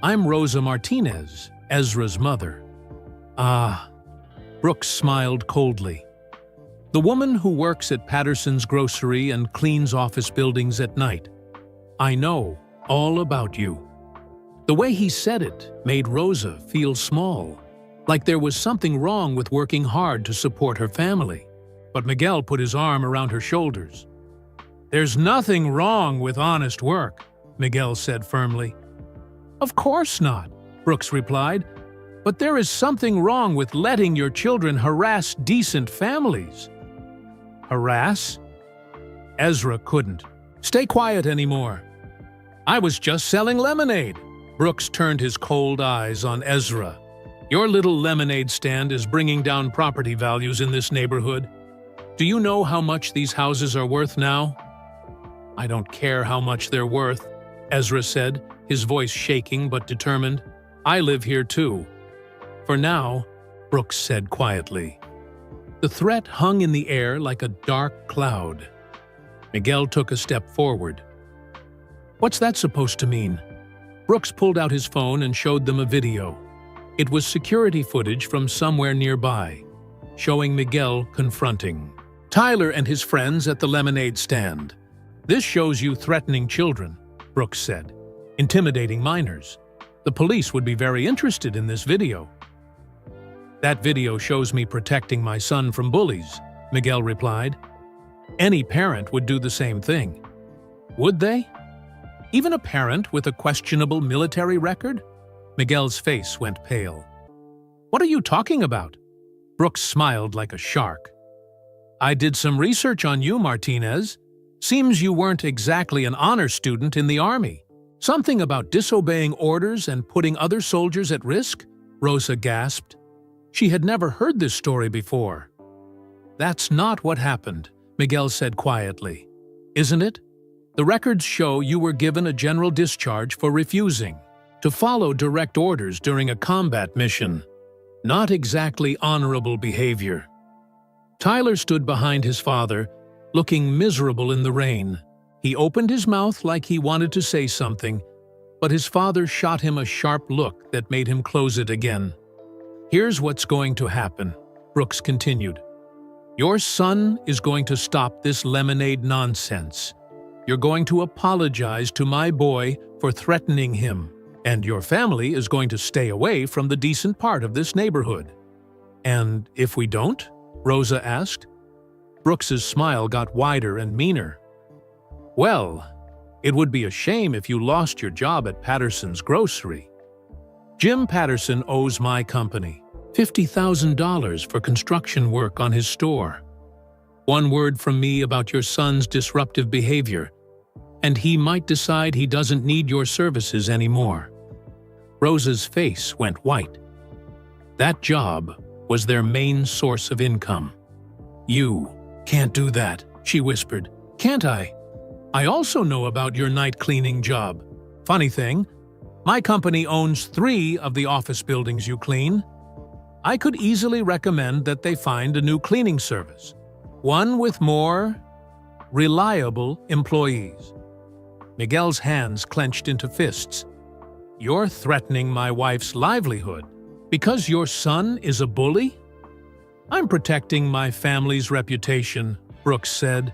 "I'm Rosa Martinez, Ezra's mother." "Ah." Brooks smiled coldly. "The woman who works at Patterson's Grocery and cleans office buildings at night. I know all about you." The way he said it made Rosa feel small, like there was something wrong with working hard to support her family. But Miguel put his arm around her shoulders. "There's nothing wrong with honest work," Miguel said firmly. "Of course not," Brooks replied. "But there is something wrong with letting your children harass decent families." Harass? Ezra couldn't stay quiet anymore. "I was just selling lemonade." Brooks turned his cold eyes on Ezra. "Your little lemonade stand is bringing down property values in this neighborhood. Do you know how much these houses are worth now?" "I don't care how much they're worth," Ezra said, his voice shaking but determined. "I live here too." "For now," Brooks said quietly. The threat hung in the air like a dark cloud. Miguel took a step forward. "What's that supposed to mean?" Brooks pulled out his phone and showed them a video. It was security footage from somewhere nearby, showing Miguel confronting Tyler and his friends at the lemonade stand. "This shows you threatening children," Brooks said, "intimidating minors. The police would be very interested in this video." "That video shows me protecting my son from bullies," Miguel replied. "Any parent would do the same thing." "Would they? Even a parent with a questionable military record?" Miguel's face went pale. "What are you talking about?" Brooks smiled like a shark. "I did some research on you, Martinez. Seems you weren't exactly an honor student in the Army. Something about disobeying orders and putting other soldiers at risk?" Rosa gasped. She had never heard this story before. "That's not what happened," Miguel said quietly. "Isn't it? The records show you were given a general discharge for refusing to follow direct orders during a combat mission. Not exactly honorable behavior." Tyler stood behind his father, looking miserable in the rain. He opened his mouth like he wanted to say something, but his father shot him a sharp look that made him close it again. "Here's what's going to happen," Brooks continued. "Your son is going to stop this lemonade nonsense. You're going to apologize to my boy for threatening him, and your family is going to stay away from the decent part of this neighborhood." "And if we don't?" Rosa asked. Brooks's smile got wider and meaner. "Well, it would be a shame if you lost your job at Patterson's grocery. Jim Patterson owes my company $50,000 for construction work on his store. One word from me about your son's disruptive behavior, and he might decide he doesn't need your services anymore." Rosa's face went white. That job was their main source of income. "You can't do that," she whispered. "Can't I? I also know about your night cleaning job. Funny thing, my company owns 3 of the office buildings you clean. I could easily recommend that they find a new cleaning service, one with more reliable employees." Miguel's hands clenched into fists. "You're threatening my wife's livelihood because your son is a bully?" "I'm protecting my family's reputation," Brooks said.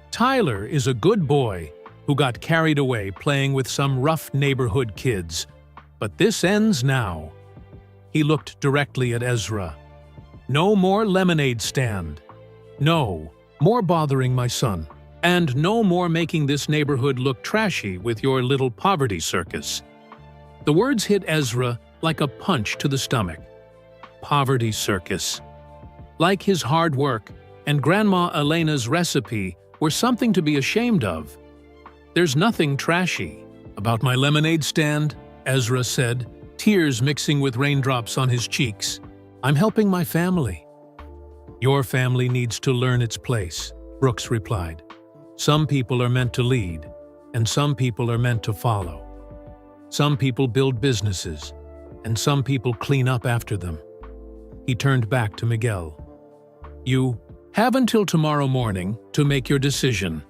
"Tyler is a good boy who got carried away playing with some rough neighborhood kids. But this ends now." He looked directly at Ezra. "No more lemonade stand. No more bothering my son. And no more making this neighborhood look trashy with your little poverty circus." The words hit Ezra like a punch to the stomach. Poverty circus. Like his hard work and Grandma Elena's recipe were something to be ashamed of. "There's nothing trashy about my lemonade stand," Ezra said, tears mixing with raindrops on his cheeks. "I'm helping my family." "Your family needs to learn its place," Brooks replied. "Some people are meant to lead, and some people are meant to follow. Some people build businesses, and some people clean up after them." He turned back to Miguel. "You have until tomorrow morning to make your decision.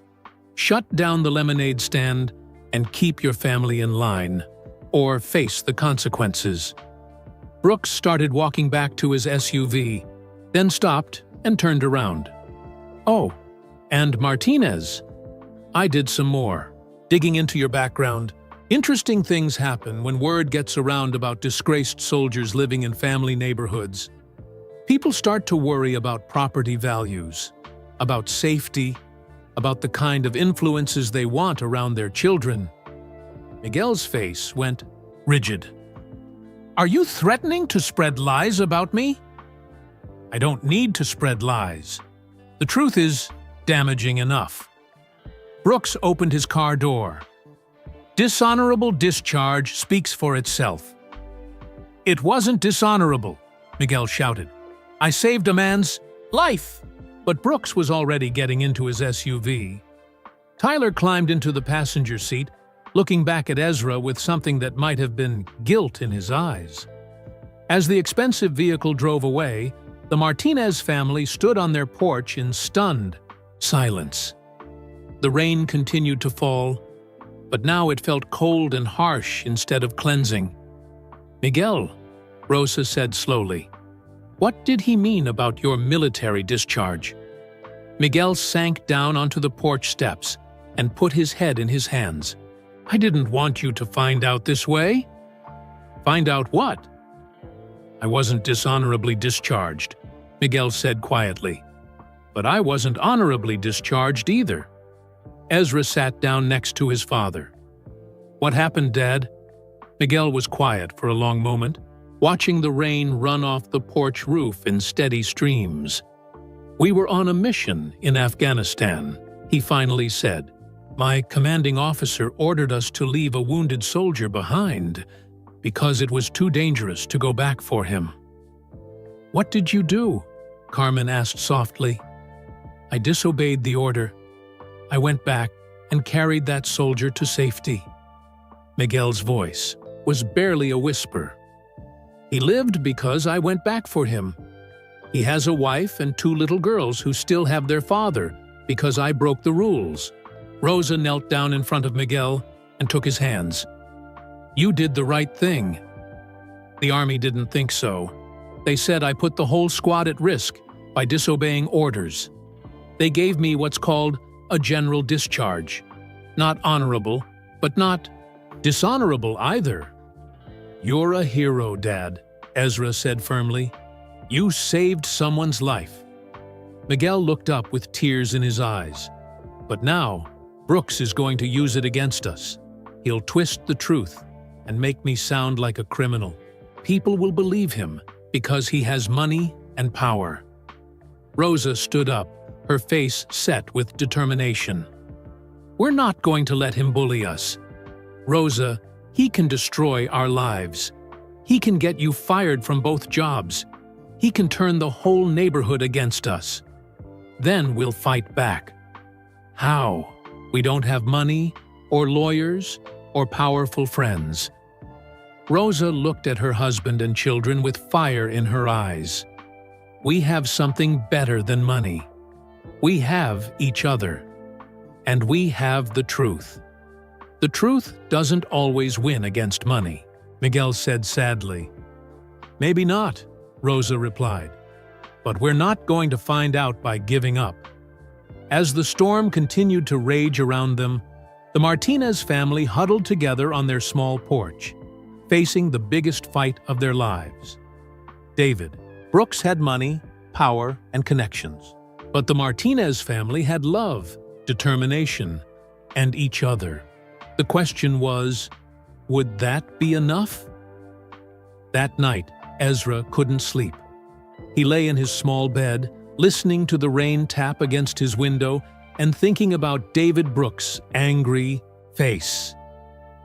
Shut down the lemonade stand and keep your family in line, or face the consequences." Brooks started walking back to his SUV, then stopped and turned around. "Oh, and Martinez, I did some more digging into your background. Interesting things happen when word gets around about disgraced soldiers living in family neighborhoods. People start to worry about property values, about safety, about the kind of influences they want around their children. Miguel's face went rigid. "Are you threatening to spread lies about me?" "I don't need to spread lies. The truth is damaging enough." Brooks opened his car door. "Dishonorable discharge speaks for itself." "It wasn't dishonorable," Miguel shouted. "I saved a man's life." But Brooks was already getting into his SUV. Tyler climbed into the passenger seat, looking back at Ezra with something that might have been guilt in his eyes. As the expensive vehicle drove away, the Martinez family stood on their porch in stunned silence. The rain continued to fall, but now it felt cold and harsh instead of cleansing. "Miguel," Rosa said slowly, "what did he mean about your military discharge?" Miguel sank down onto the porch steps and put his head in his hands. "I didn't want you to find out this way." "Find out what?" "I wasn't dishonorably discharged," Miguel said quietly. "But I wasn't honorably discharged either." Ezra sat down next to his father. "What happened, Dad?" Miguel was quiet for a long moment, watching the rain run off the porch roof in steady streams. "We were on a mission in Afghanistan," he finally said. "My commanding officer ordered us to leave a wounded soldier behind because it was too dangerous to go back for him." "What did you do?" Carmen asked softly. "I disobeyed the order. I went back and carried that soldier to safety." Miguel's voice was barely a whisper. "He lived because I went back for him. He has a wife and 2 little girls who still have their father because I broke the rules." Rosa knelt down in front of Miguel and took his hands. "You did the right thing." "The army didn't think so. They said I put the whole squad at risk by disobeying orders. They gave me what's called a general discharge. Not honorable, but not dishonorable either." "You're a hero, Dad," Ezra said firmly. "You saved someone's life." Miguel looked up with tears in his eyes. "But now, Brooks is going to use it against us. He'll twist the truth and make me sound like a criminal. People will believe him because he has money and power." Rosa stood up, her face set with determination. "We're not going to let him bully us. Rosa, he can destroy our lives. He can get you fired from both jobs. He can turn the whole neighborhood against us. Then we'll fight back. How? We don't have money, or lawyers, or powerful friends." Rosa looked at her husband and children with fire in her eyes. "We have something better than money. We have each other. And we have the truth. The truth doesn't always win against money," Miguel said sadly. "Maybe not," Rosa replied. "But we're not going to find out by giving up." As the storm continued to rage around them, the Martinez family huddled together on their small porch, facing the biggest fight of their lives. David, Brooks had money, power, and connections. But the Martinez family had love, determination, and each other. The question was, would that be enough? That night, Ezra couldn't sleep. He lay in his small bed, listening to the rain tap against his window and thinking about David Brooks' angry face.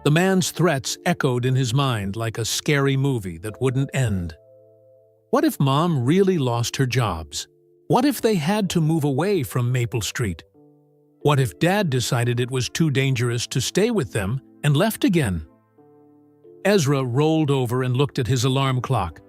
The man's threats echoed in his mind like a scary movie that wouldn't end. What if Mom really lost her jobs? What if they had to move away from Maple Street? What if Dad decided it was too dangerous to stay with them and left again? Ezra rolled over and looked at his alarm clock.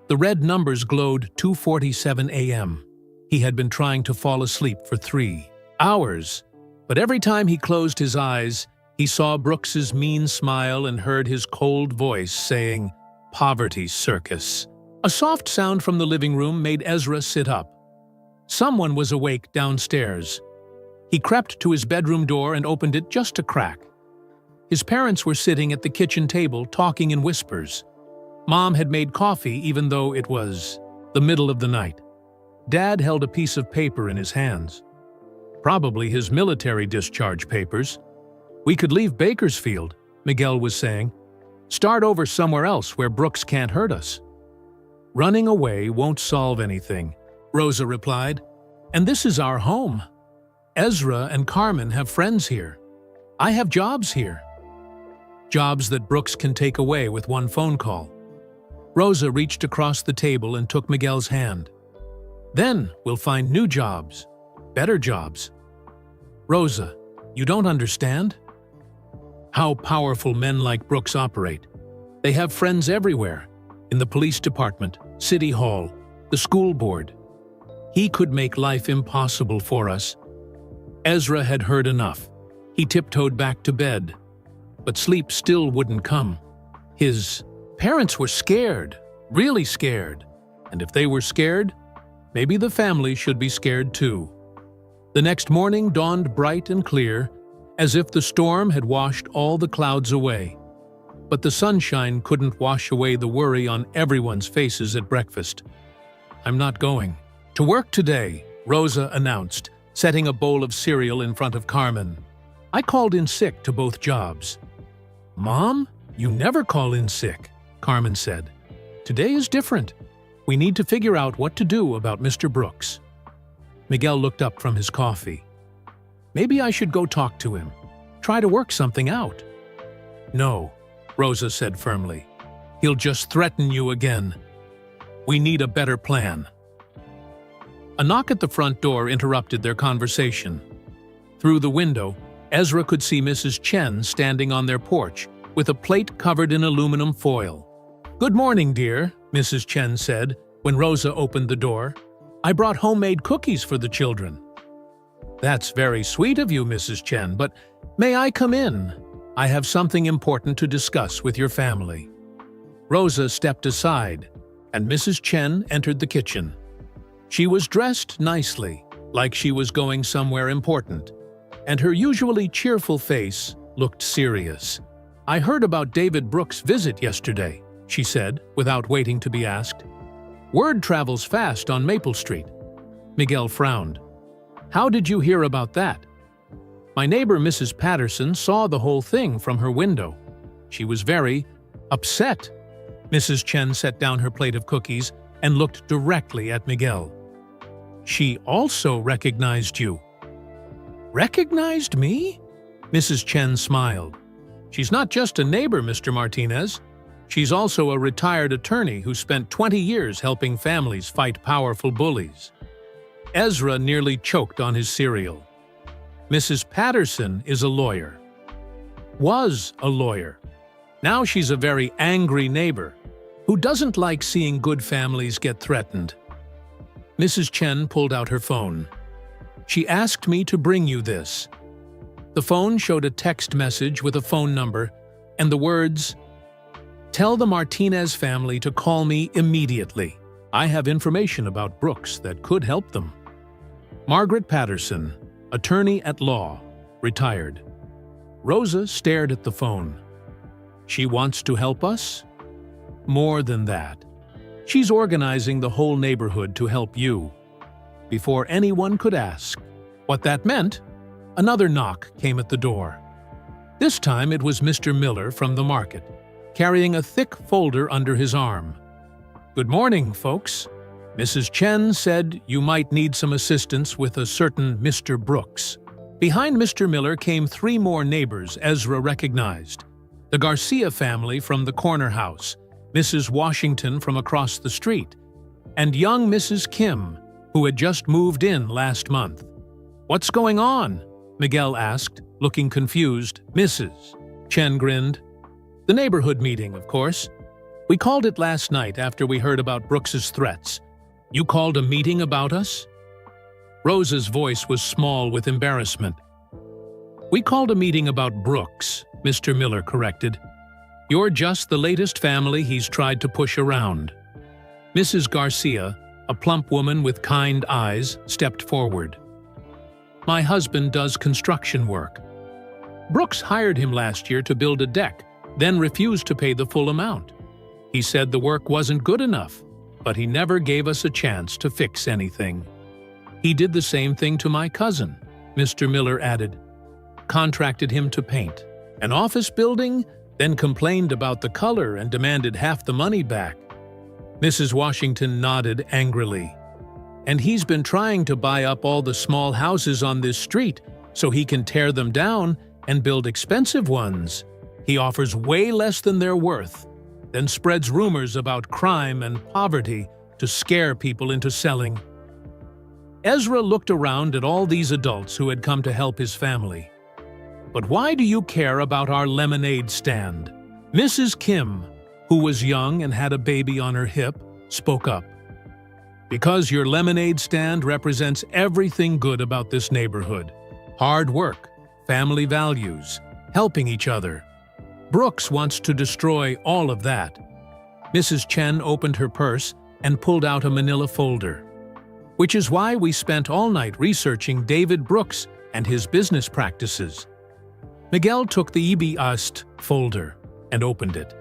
The red numbers glowed 2:47 a.m. He had been trying to fall asleep for 3 hours, but every time he closed his eyes, he saw Brooks's mean smile and heard his cold voice saying, "Poverty circus." A soft sound from the living room made Ezra sit up. Someone was awake downstairs. He crept to his bedroom door and opened it just a crack. His parents were sitting at the kitchen table talking in whispers. Mom had made coffee even though it was the middle of the night. Dad held a piece of paper in his hands. Probably his military discharge papers. "We could leave Bakersfield," Miguel was saying. "Start over somewhere else where Brooks can't hurt us." "Running away won't solve anything," Rosa replied. "And this is our home. Ezra and Carmen have friends here. I have jobs here. Jobs that Brooks can take away with one phone call." Rosa reached across the table and took Miguel's hand. "Then we'll find new jobs, better jobs." "Rosa, you don't understand how powerful men like Brooks operate. They have friends everywhere, in the police department, city hall, the school board. He could make life impossible for us." Ezra had heard enough. He tiptoed back to bed, but sleep still wouldn't come. His parents were scared, really scared, and if they were scared, maybe the family should be scared too. The next morning dawned bright and clear, as if the storm had washed all the clouds away. But the sunshine couldn't wash away the worry on everyone's faces at breakfast. "I'm not going to work today," Rosa announced, setting a bowl of cereal in front of Carmen. "I called in sick to both jobs." "Mom, you never call in sick," Carmen said. "Today is different. We need to figure out what to do about Mr. Brooks." Miguel looked up from his coffee. "Maybe I should go talk to him. Try to work something out." "No," Rosa said firmly. "He'll just threaten you again. We need a better plan." A knock at the front door interrupted their conversation. Through the window, Ezra could see Mrs. Chen standing on their porch with a plate covered in aluminum foil. "Good morning, dear," Mrs. Chen said when Rosa opened the door. "I brought homemade cookies for the children." "That's very sweet of you, Mrs. Chen, but may I come in? I have something important to discuss with your family." Rosa stepped aside, and Mrs. Chen entered the kitchen. She was dressed nicely, like she was going somewhere important, and her usually cheerful face looked serious. "I heard about David Brooks' visit yesterday," she said, without waiting to be asked. "Word travels fast on Maple Street." Miguel frowned. "How did you hear about that?" "My neighbor Mrs. Patterson saw the whole thing from her window. She was very upset." Mrs. Chen set down her plate of cookies and looked directly at Miguel. "She also recognized you." "Recognized me?" Mrs. Chen smiled. "She's not just a neighbor, Mr. Martinez. She's also a retired attorney who spent 20 years helping families fight powerful bullies." Ezra nearly choked on his cereal. "Mrs. Patterson is a lawyer. Was a lawyer. Now she's a very angry neighbor who doesn't like seeing good families get threatened." Mrs. Chen pulled out her phone. "She asked me to bring you this." The phone showed a text message with a phone number and the words, "Tell the Martinez family to call me immediately. I have information about Brooks that could help them. Margaret Patterson, attorney at law, retired." Rosa stared at the phone. "She wants to help us?" "More than that. She's organizing the whole neighborhood to help you." Before anyone could ask what that meant, another knock came at the door. This time it was Mr. Miller from the market, carrying a thick folder under his arm. "Good morning, folks. Mrs. Chen said you might need some assistance with a certain Mr. Brooks." Behind Mr. Miller came 3 more neighbors Ezra recognized. The Garcia family from the corner house, Mrs. Washington from across the street, and young Mrs. Kim, who had just moved in last month. "What's going on?" Miguel asked, looking confused. Mrs. Chen grinned. "The neighborhood meeting, of course. We called it last night after we heard about Brooks's threats." "You called a meeting about us?" Rosa's voice was small with embarrassment. "We called a meeting about Brooks," Mr. Miller corrected. "You're just the latest family he's tried to push around." Mrs. Garcia, a plump woman with kind eyes, stepped forward. "My husband does construction work. Brooks hired him last year to build a deck, then refused to pay the full amount. He said the work wasn't good enough, but he never gave us a chance to fix anything. He did the same thing to my cousin, Mr. Miller added. Contracted him to paint an office building, then complained about the color and demanded half the money back. Mrs. Washington nodded angrily. And he's been trying to buy up all the small houses on this street so he can tear them down and build expensive ones. He offers way less than they're worth, then spreads rumors about crime and poverty to scare people into selling. Ezra looked around at all these adults who had come to help his family. But why do you care about our lemonade stand? Mrs. Kim, who was young and had a baby on her hip, spoke up. Because your lemonade stand represents everything good about this neighborhood. Hard work, family values, helping each other. Brooks wants to destroy all of that. Mrs. Chen opened her purse and pulled out a manila folder. Which is why we spent all night researching David Brooks and his business practices. Miguel took the EBUST folder and opened it.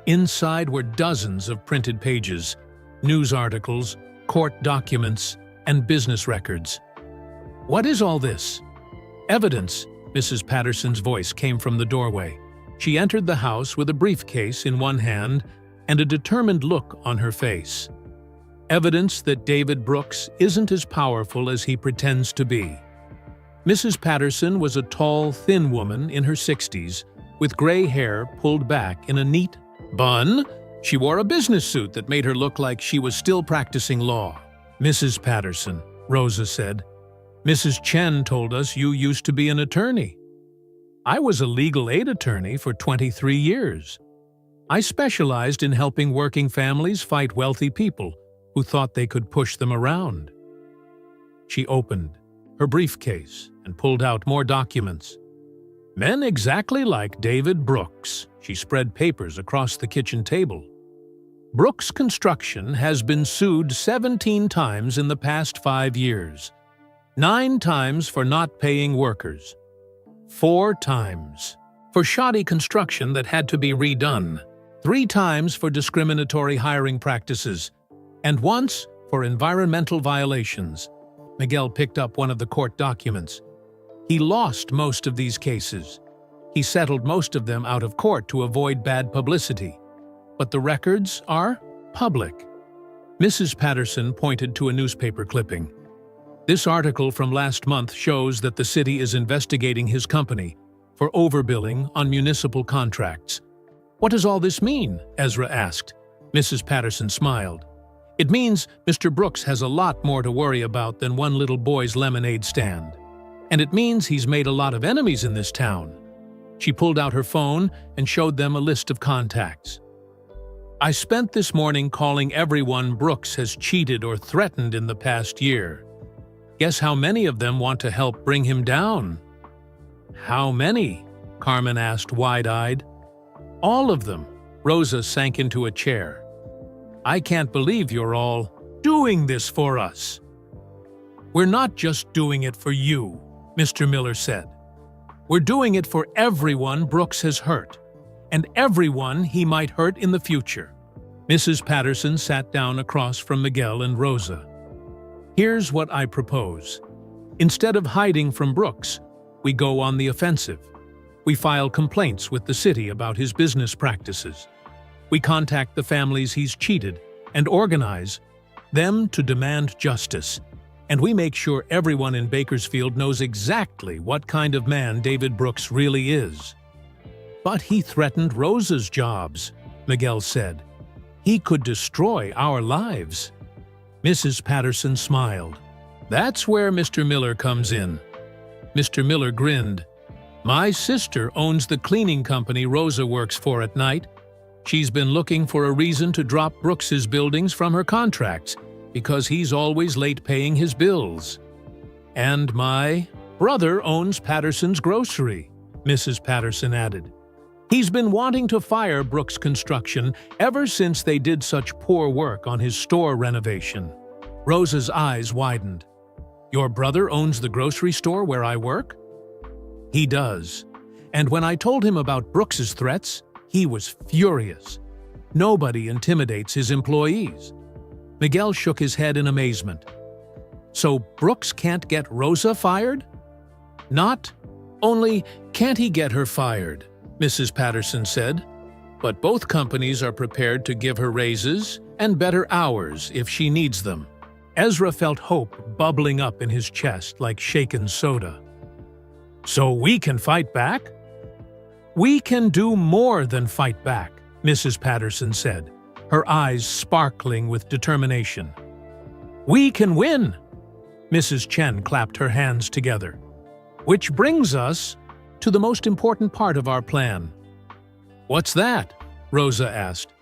Inside were dozens of printed pages, news articles, court documents, and business records. What is all this? Evidence, Mrs. Patterson's voice came from the doorway. She entered the house with a briefcase in one hand and a determined look on her face. Evidence that David Brooks isn't as powerful as he pretends to be. Mrs. Patterson was a tall, thin woman in her 60s, with gray hair pulled back in a neat bun. She wore a business suit that made her look like she was still practicing law. Mrs. Patterson, Rosa said, Mrs. Chen told us you used to be an attorney. I was a legal aid attorney for 23 years. I specialized in helping working families fight wealthy people who thought they could push them around. She opened her briefcase and pulled out more documents. Men exactly like David Brooks. She spread papers across the kitchen table. Brooks Construction has been sued 17 times in the past 5 years. 9 times for not paying workers. 4 times for shoddy construction that had to be redone. 3 times for discriminatory hiring practices. And once for environmental violations. Miguel picked up one of the court documents. He lost most of these cases. He settled most of them out of court to avoid bad publicity. But the records are public. Mrs. Patterson pointed to a newspaper clipping. This article from last month shows that the city is investigating his company for overbilling on municipal contracts. What does all this mean? Ezra asked. Mrs. Patterson smiled. It means Mr. Brooks has a lot more to worry about than one little boy's lemonade stand. And it means he's made a lot of enemies in this town. She pulled out her phone and showed them a list of contacts. I spent this morning calling everyone Brooks has cheated or threatened in the past year. Guess how many of them want to help bring him down? How many? Carmen asked wide-eyed. All of them. Rosa sank into a chair. I can't believe you're all doing this for us. We're not just doing it for you, Mr. Miller said. We're doing it for everyone Brooks has hurt, and everyone he might hurt in the future. Mrs. Patterson sat down across from Miguel and Rosa. Here's what I propose. Instead of hiding from Brooks, we go on the offensive. We file complaints with the city about his business practices. We contact the families he's cheated and organize them to demand justice. And we make sure everyone in Bakersfield knows exactly what kind of man David Brooks really is. But he threatened Rosa's jobs, Miguel said. He could destroy our lives. Mrs. Patterson smiled. That's where Mr. Miller comes in. Mr. Miller grinned. My sister owns the cleaning company Rosa works for at night. She's been looking for a reason to drop Brooks's buildings from her contracts because he's always late paying his bills. And my brother owns Patterson's Grocery, Mrs. Patterson added. He's been wanting to fire Brooks Construction ever since they did such poor work on his store renovation. Rosa's eyes widened. Your brother owns the grocery store where I work? He does. And when I told him about Brooks's threats, he was furious. Nobody intimidates his employees. Miguel shook his head in amazement. So Brooks can't get Rosa fired? Not only can't he get her fired, Mrs. Patterson said, but both companies are prepared to give her raises and better hours if she needs them. Ezra felt hope bubbling up in his chest like shaken soda. So we can fight back? We can do more than fight back, Mrs. Patterson said, her eyes sparkling with determination. We can win! Mrs. Chen clapped her hands together. Which brings us to the most important part of our plan. What's that? Rosa asked.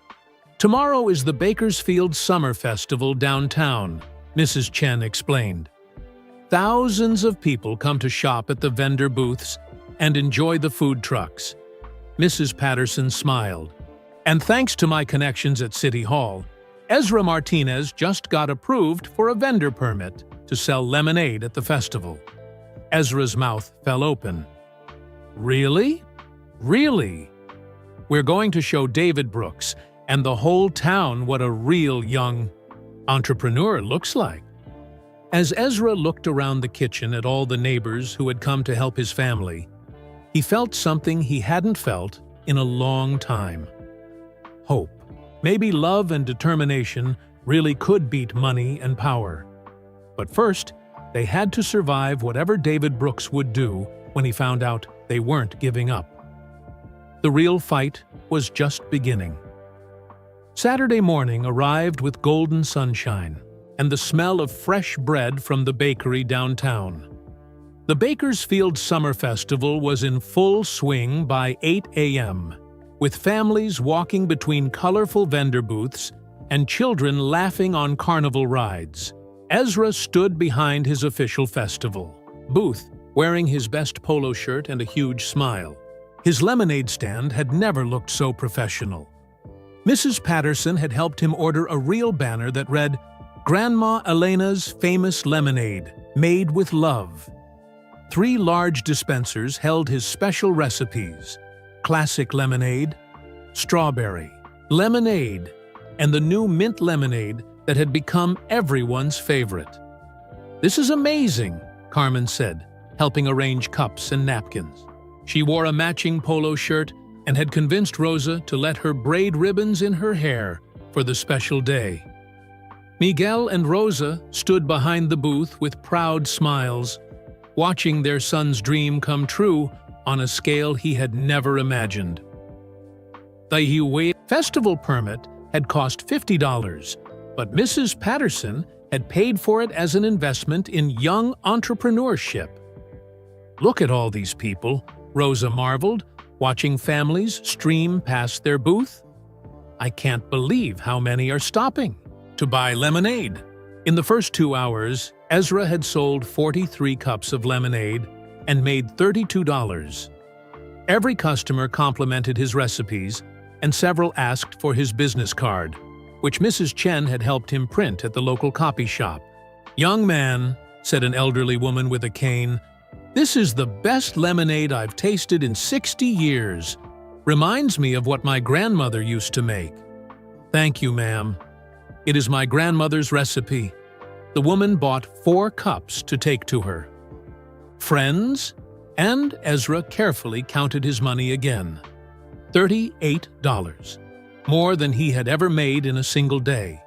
Tomorrow is the Bakersfield Summer Festival downtown, Mrs. Chen explained. Thousands of people come to shop at the vendor booths and enjoy the food trucks. Mrs. Patterson smiled. And thanks to my connections at City Hall, Ezra Martinez just got approved for a vendor permit to sell lemonade at the festival. Ezra's mouth fell open. Really? Really? We're going to show David Brooks and the whole town what a real young entrepreneur looks like. As Ezra looked around the kitchen at all the neighbors who had come to help his family, he felt something he hadn't felt in a long time. Hope. Maybe love and determination really could beat money and power. But first, they had to survive whatever David Brooks would do when he found out they weren't giving up. The real fight was just beginning. Saturday morning arrived with golden sunshine and the smell of fresh bread from the bakery downtown. The Bakersfield Summer Festival was in full swing by 8 a.m., with families walking between colorful vendor booths and children laughing on carnival rides. Ezra stood behind his official festival booth, wearing his best polo shirt and a huge smile. His lemonade stand had never looked so professional. Mrs. Patterson had helped him order a real banner that read, "Grandma Elena's Famous Lemonade, Made with Love." 3 large dispensers held his special recipes: classic lemonade, strawberry, lemonade, and the new mint lemonade that had become everyone's favorite. "This is amazing," Carmen said, helping arrange cups and napkins. She wore a matching polo shirt and had convinced Rosa to let her braid ribbons in her hair for the special day. Miguel and Rosa stood behind the booth with proud smiles, watching their son's dream come true on a scale he had never imagined. The festival permit had cost $50, but Mrs. Patterson had paid for it as an investment in young entrepreneurship. "Look at all these people," Rosa marveled, watching families stream past their booth. "I can't believe how many are stopping to buy lemonade." In the first 2 hours, Ezra had sold 43 cups of lemonade and made $32. Every customer complimented his recipes, and several asked for his business card, which Mrs. Chen had helped him print at the local copy shop. "Young man," said an elderly woman with a cane, "this is the best lemonade I've tasted in 60 years. Reminds me of what my grandmother used to make." "Thank you, ma'am. It is my grandmother's recipe." The woman bought 4 cups to take to her. "Friends?" And Ezra carefully counted his money again. $38. More than he had ever made in a single day.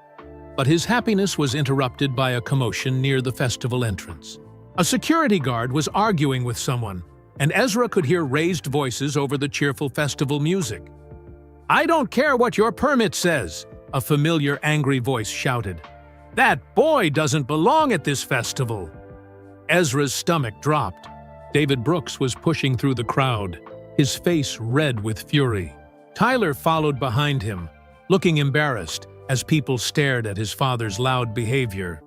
But his happiness was interrupted by a commotion near the festival entrance. A security guard was arguing with someone, and Ezra could hear raised voices over the cheerful festival music. "I don't care what your permit says," a familiar angry voice shouted. "That boy doesn't belong at this festival." Ezra's stomach dropped. David Brooks was pushing through the crowd, his face red with fury. Tyler followed behind him, looking embarrassed as people stared at his father's loud behavior.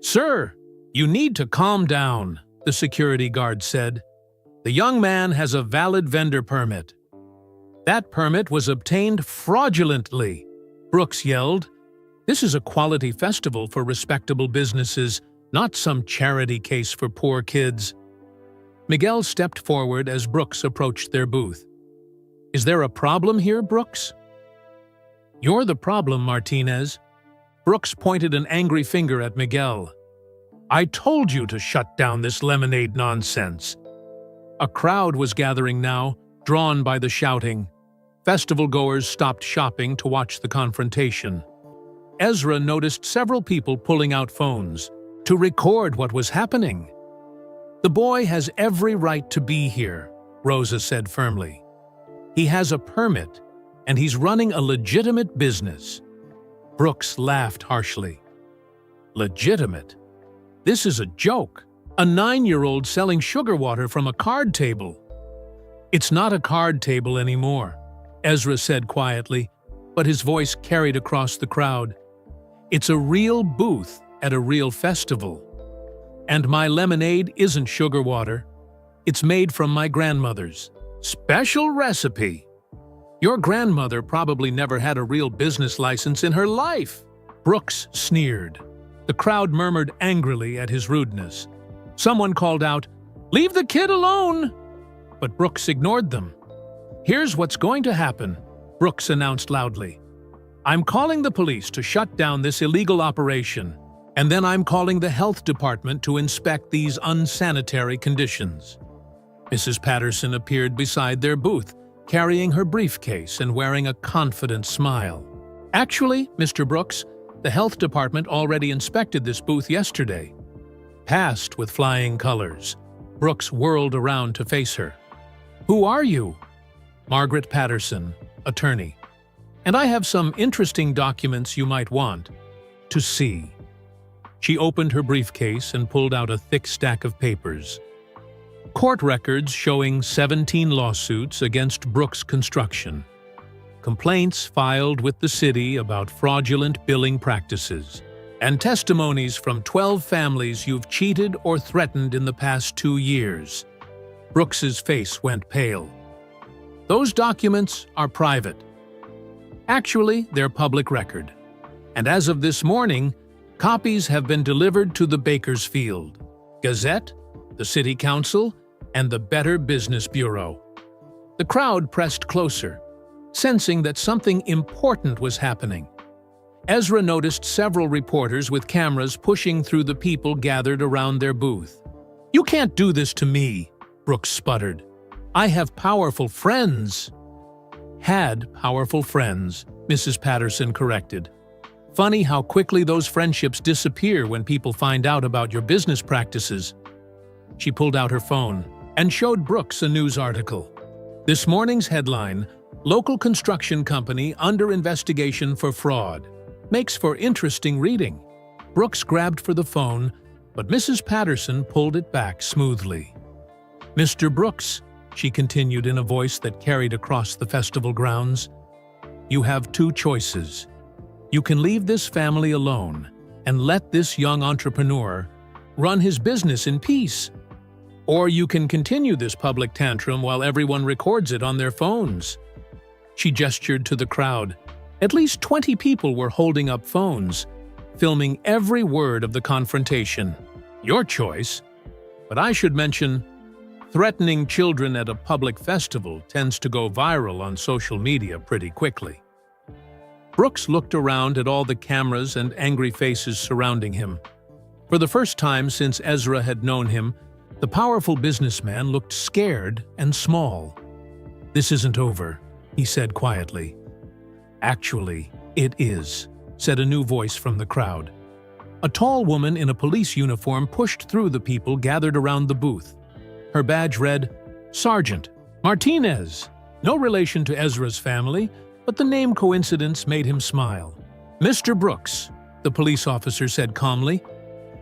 "Sir, you need to calm down," the security guard said. "The young man has a valid vendor permit." "That permit was obtained fraudulently," Brooks yelled. "This is a quality festival for respectable businesses, not some charity case for poor kids." Miguel stepped forward as Brooks approached their booth. "Is there a problem here, Brooks?" "You're the problem, Martinez." Brooks pointed an angry finger at Miguel. "I told you to shut down this lemonade nonsense." A crowd was gathering now, drawn by the shouting. Festival-goers stopped shopping to watch the confrontation. Ezra noticed several people pulling out phones to record what was happening. "The boy has every right to be here," Rosa said firmly. "He has a permit, and he's running a legitimate business." Brooks laughed harshly. "Legitimate? This is a joke. A 9-year-old selling sugar water from a card table." "It's not a card table anymore," Ezra said quietly, but his voice carried across the crowd. "It's a real booth at a real festival. And my lemonade isn't sugar water. It's made from my grandmother's special recipe." "Your grandmother probably never had a real business license in her life," Brooks sneered. The crowd murmured angrily at his rudeness. Someone called out, "Leave the kid alone!" But Brooks ignored them. "Here's what's going to happen," Brooks announced loudly. "I'm calling the police to shut down this illegal operation, and then I'm calling the health department to inspect these unsanitary conditions." Mrs. Patterson appeared beside their booth, carrying her briefcase and wearing a confident smile. "Actually, Mr. Brooks, the health department already inspected this booth yesterday." Passed with flying colors. Brooks whirled around to face her. "Who are you?" "Margaret Patterson, attorney. And I have some interesting documents you might want to see." She opened her briefcase and pulled out a thick stack of papers. Court records showing 17 lawsuits against Brooks Construction. Complaints filed with the city about fraudulent billing practices. And testimonies from 12 families you've cheated or threatened in the past 2 years. Brooks's face went pale. "Those documents are private. Actually, they're public record. And as of this morning, copies have been delivered to the Bakersfield Gazette, the City Council, and the Better Business Bureau." The crowd pressed closer, sensing that something important was happening. Ezra noticed several reporters with cameras pushing through the people gathered around their booth. "You can't do this to me," Brooks sputtered. "I have powerful friends." "Had powerful friends," Mrs. Patterson corrected. "Funny how quickly those friendships disappear when people find out about your business practices." She pulled out her phone and showed Brooks a news article. This morning's headline, "Local construction company under investigation for fraud." Makes for interesting reading. Brooks grabbed for the phone, but Mrs. Patterson pulled it back smoothly. "Mr. Brooks," she continued in a voice that carried across the festival grounds, "you have 2 choices. You can leave this family alone and let this young entrepreneur run his business in peace. Or you can continue this public tantrum while everyone records it on their phones." She gestured to the crowd. At least 20 people were holding up phones, filming every word of the confrontation. "Your choice. But I should mention, threatening children at a public festival tends to go viral on social media pretty quickly." Brooks looked around at all the cameras and angry faces surrounding him. For the first time since Ezra had known him, the powerful businessman looked scared and small. "This isn't over," he said quietly. "Actually, it is," said a new voice from the crowd. A tall woman in a police uniform pushed through the people gathered around the booth. Her badge read, "Sergeant Martinez." No relation to Ezra's family, but the name coincidence made him smile. "Mr. Brooks," the police officer said calmly,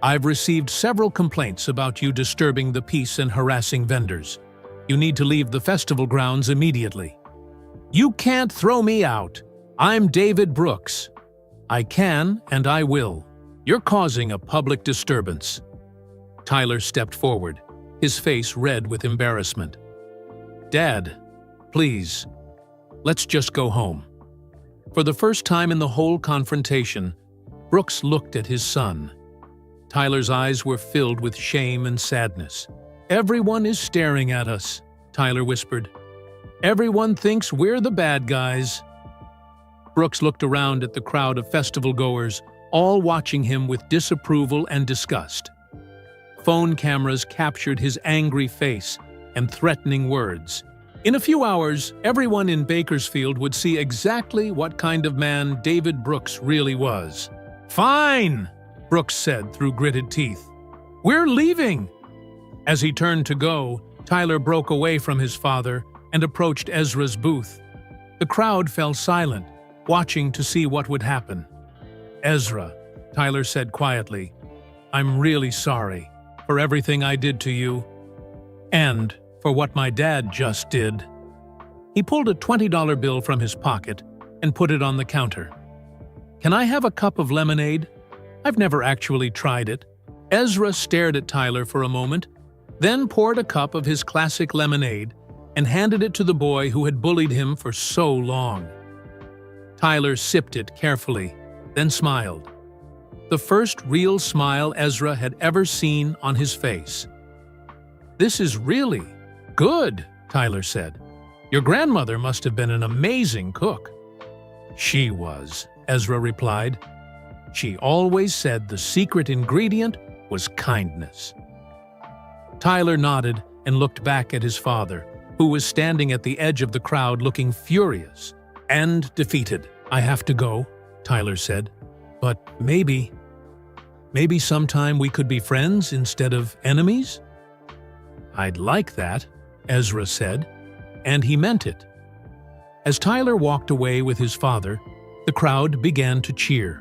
"I've received several complaints about you disturbing the peace and harassing vendors. You need to leave the festival grounds immediately." "You can't throw me out. I'm David Brooks." "I can and I will. You're causing a public disturbance." Tyler stepped forward, his face red with embarrassment. "Dad, please, let's just go home." For the first time in the whole confrontation, Brooks looked at his son. Tyler's eyes were filled with shame and sadness. Everyone is staring at us, Tyler whispered. Everyone thinks we're the bad guys. Brooks looked around at the crowd of festival-goers, all watching him with disapproval and disgust. Phone cameras captured his angry face and threatening words. In a few hours, everyone in Bakersfield would see exactly what kind of man David Brooks really was. "Fine," Brooks said through gritted teeth. "We're leaving." As he turned to go, Tyler broke away from his father and approached Ezra's booth. The crowd fell silent, watching to see what would happen. "Ezra," Tyler said quietly, "I'm really sorry for everything I did to you, and for what my dad just did." He pulled a $20 bill from his pocket and put it on the counter. "Can I have a cup of lemonade? I've never actually tried it." Ezra stared at Tyler for a moment, then poured a cup of his classic lemonade and handed it to the boy who had bullied him for so long. Tyler sipped it carefully, then smiled. The first real smile Ezra had ever seen on his face. "This is really good," Tyler said. "Your grandmother must have been an amazing cook." "She was," Ezra replied. "She always said the secret ingredient was kindness." Tyler nodded and looked back at his father, who was standing at the edge of the crowd looking furious and defeated. "I have to go," Tyler said. "But maybe sometime we could be friends instead of enemies?" "I'd like that," Ezra said, and he meant it. As Tyler walked away with his father, the crowd began to cheer.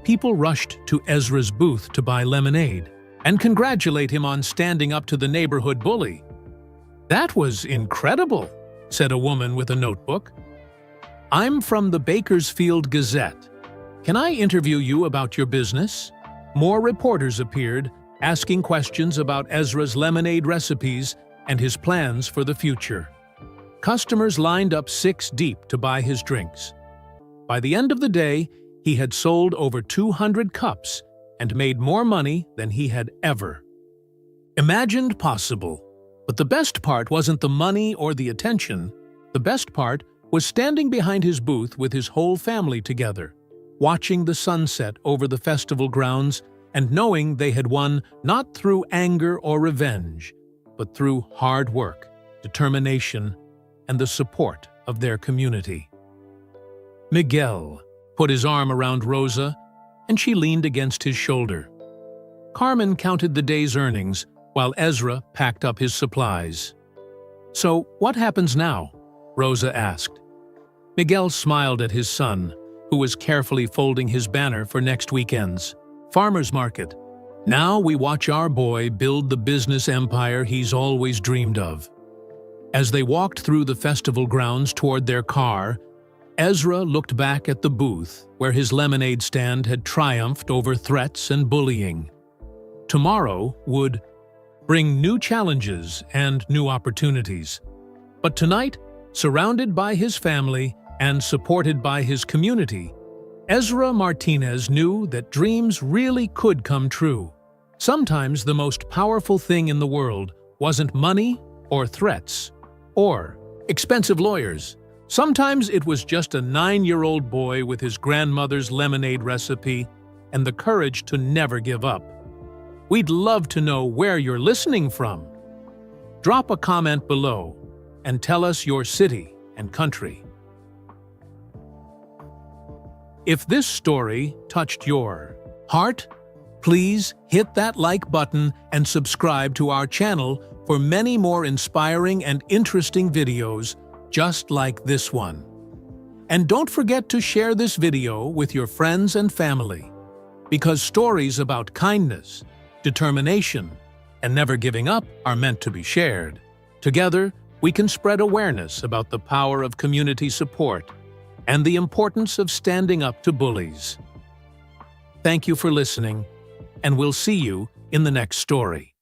People rushed to Ezra's booth to buy lemonade and congratulate him on standing up to the neighborhood bully. "That was incredible," said a woman with a notebook. "I'm from the Bakersfield Gazette. Can I interview you about your business?" More reporters appeared, asking questions about Ezra's lemonade recipes and his plans for the future. Customers lined up 6 deep to buy his drinks. By the end of the day, he had sold over 200 cups and made more money than he had ever imagined possible. But the best part wasn't the money or the attention. The best part was standing behind his booth with his whole family together, watching the sunset over the festival grounds and knowing they had won not through anger or revenge, but through hard work, determination, and the support of their community. Miguel put his arm around Rosa, and she leaned against his shoulder. Carmen counted the day's earnings while Ezra packed up his supplies. "So, what happens now?" Rosa asked. Miguel smiled at his son, who was carefully folding his banner for next weekend's farmer's market. "Now we watch our boy build the business empire he's always dreamed of." As they walked through the festival grounds toward their car, Ezra looked back at the booth where his lemonade stand had triumphed over threats and bullying. Tomorrow would bring new challenges and new opportunities. But tonight, surrounded by his family and supported by his community, Ezra Martinez knew that dreams really could come true. Sometimes the most powerful thing in the world wasn't money or threats or expensive lawyers. Sometimes it was just a 9-year-old boy with his grandmother's lemonade recipe and the courage to never give up. We'd love to know where you're listening from. Drop a comment below and tell us your city and country. If this story touched your heart, please hit that like button and subscribe to our channel for many more inspiring and interesting videos just like this one. And don't forget to share this video with your friends and family, because stories about kindness, determination, and never giving up are meant to be shared. Together, we can spread awareness about the power of community support and the importance of standing up to bullies. Thank you for listening, and we'll see you in the next story.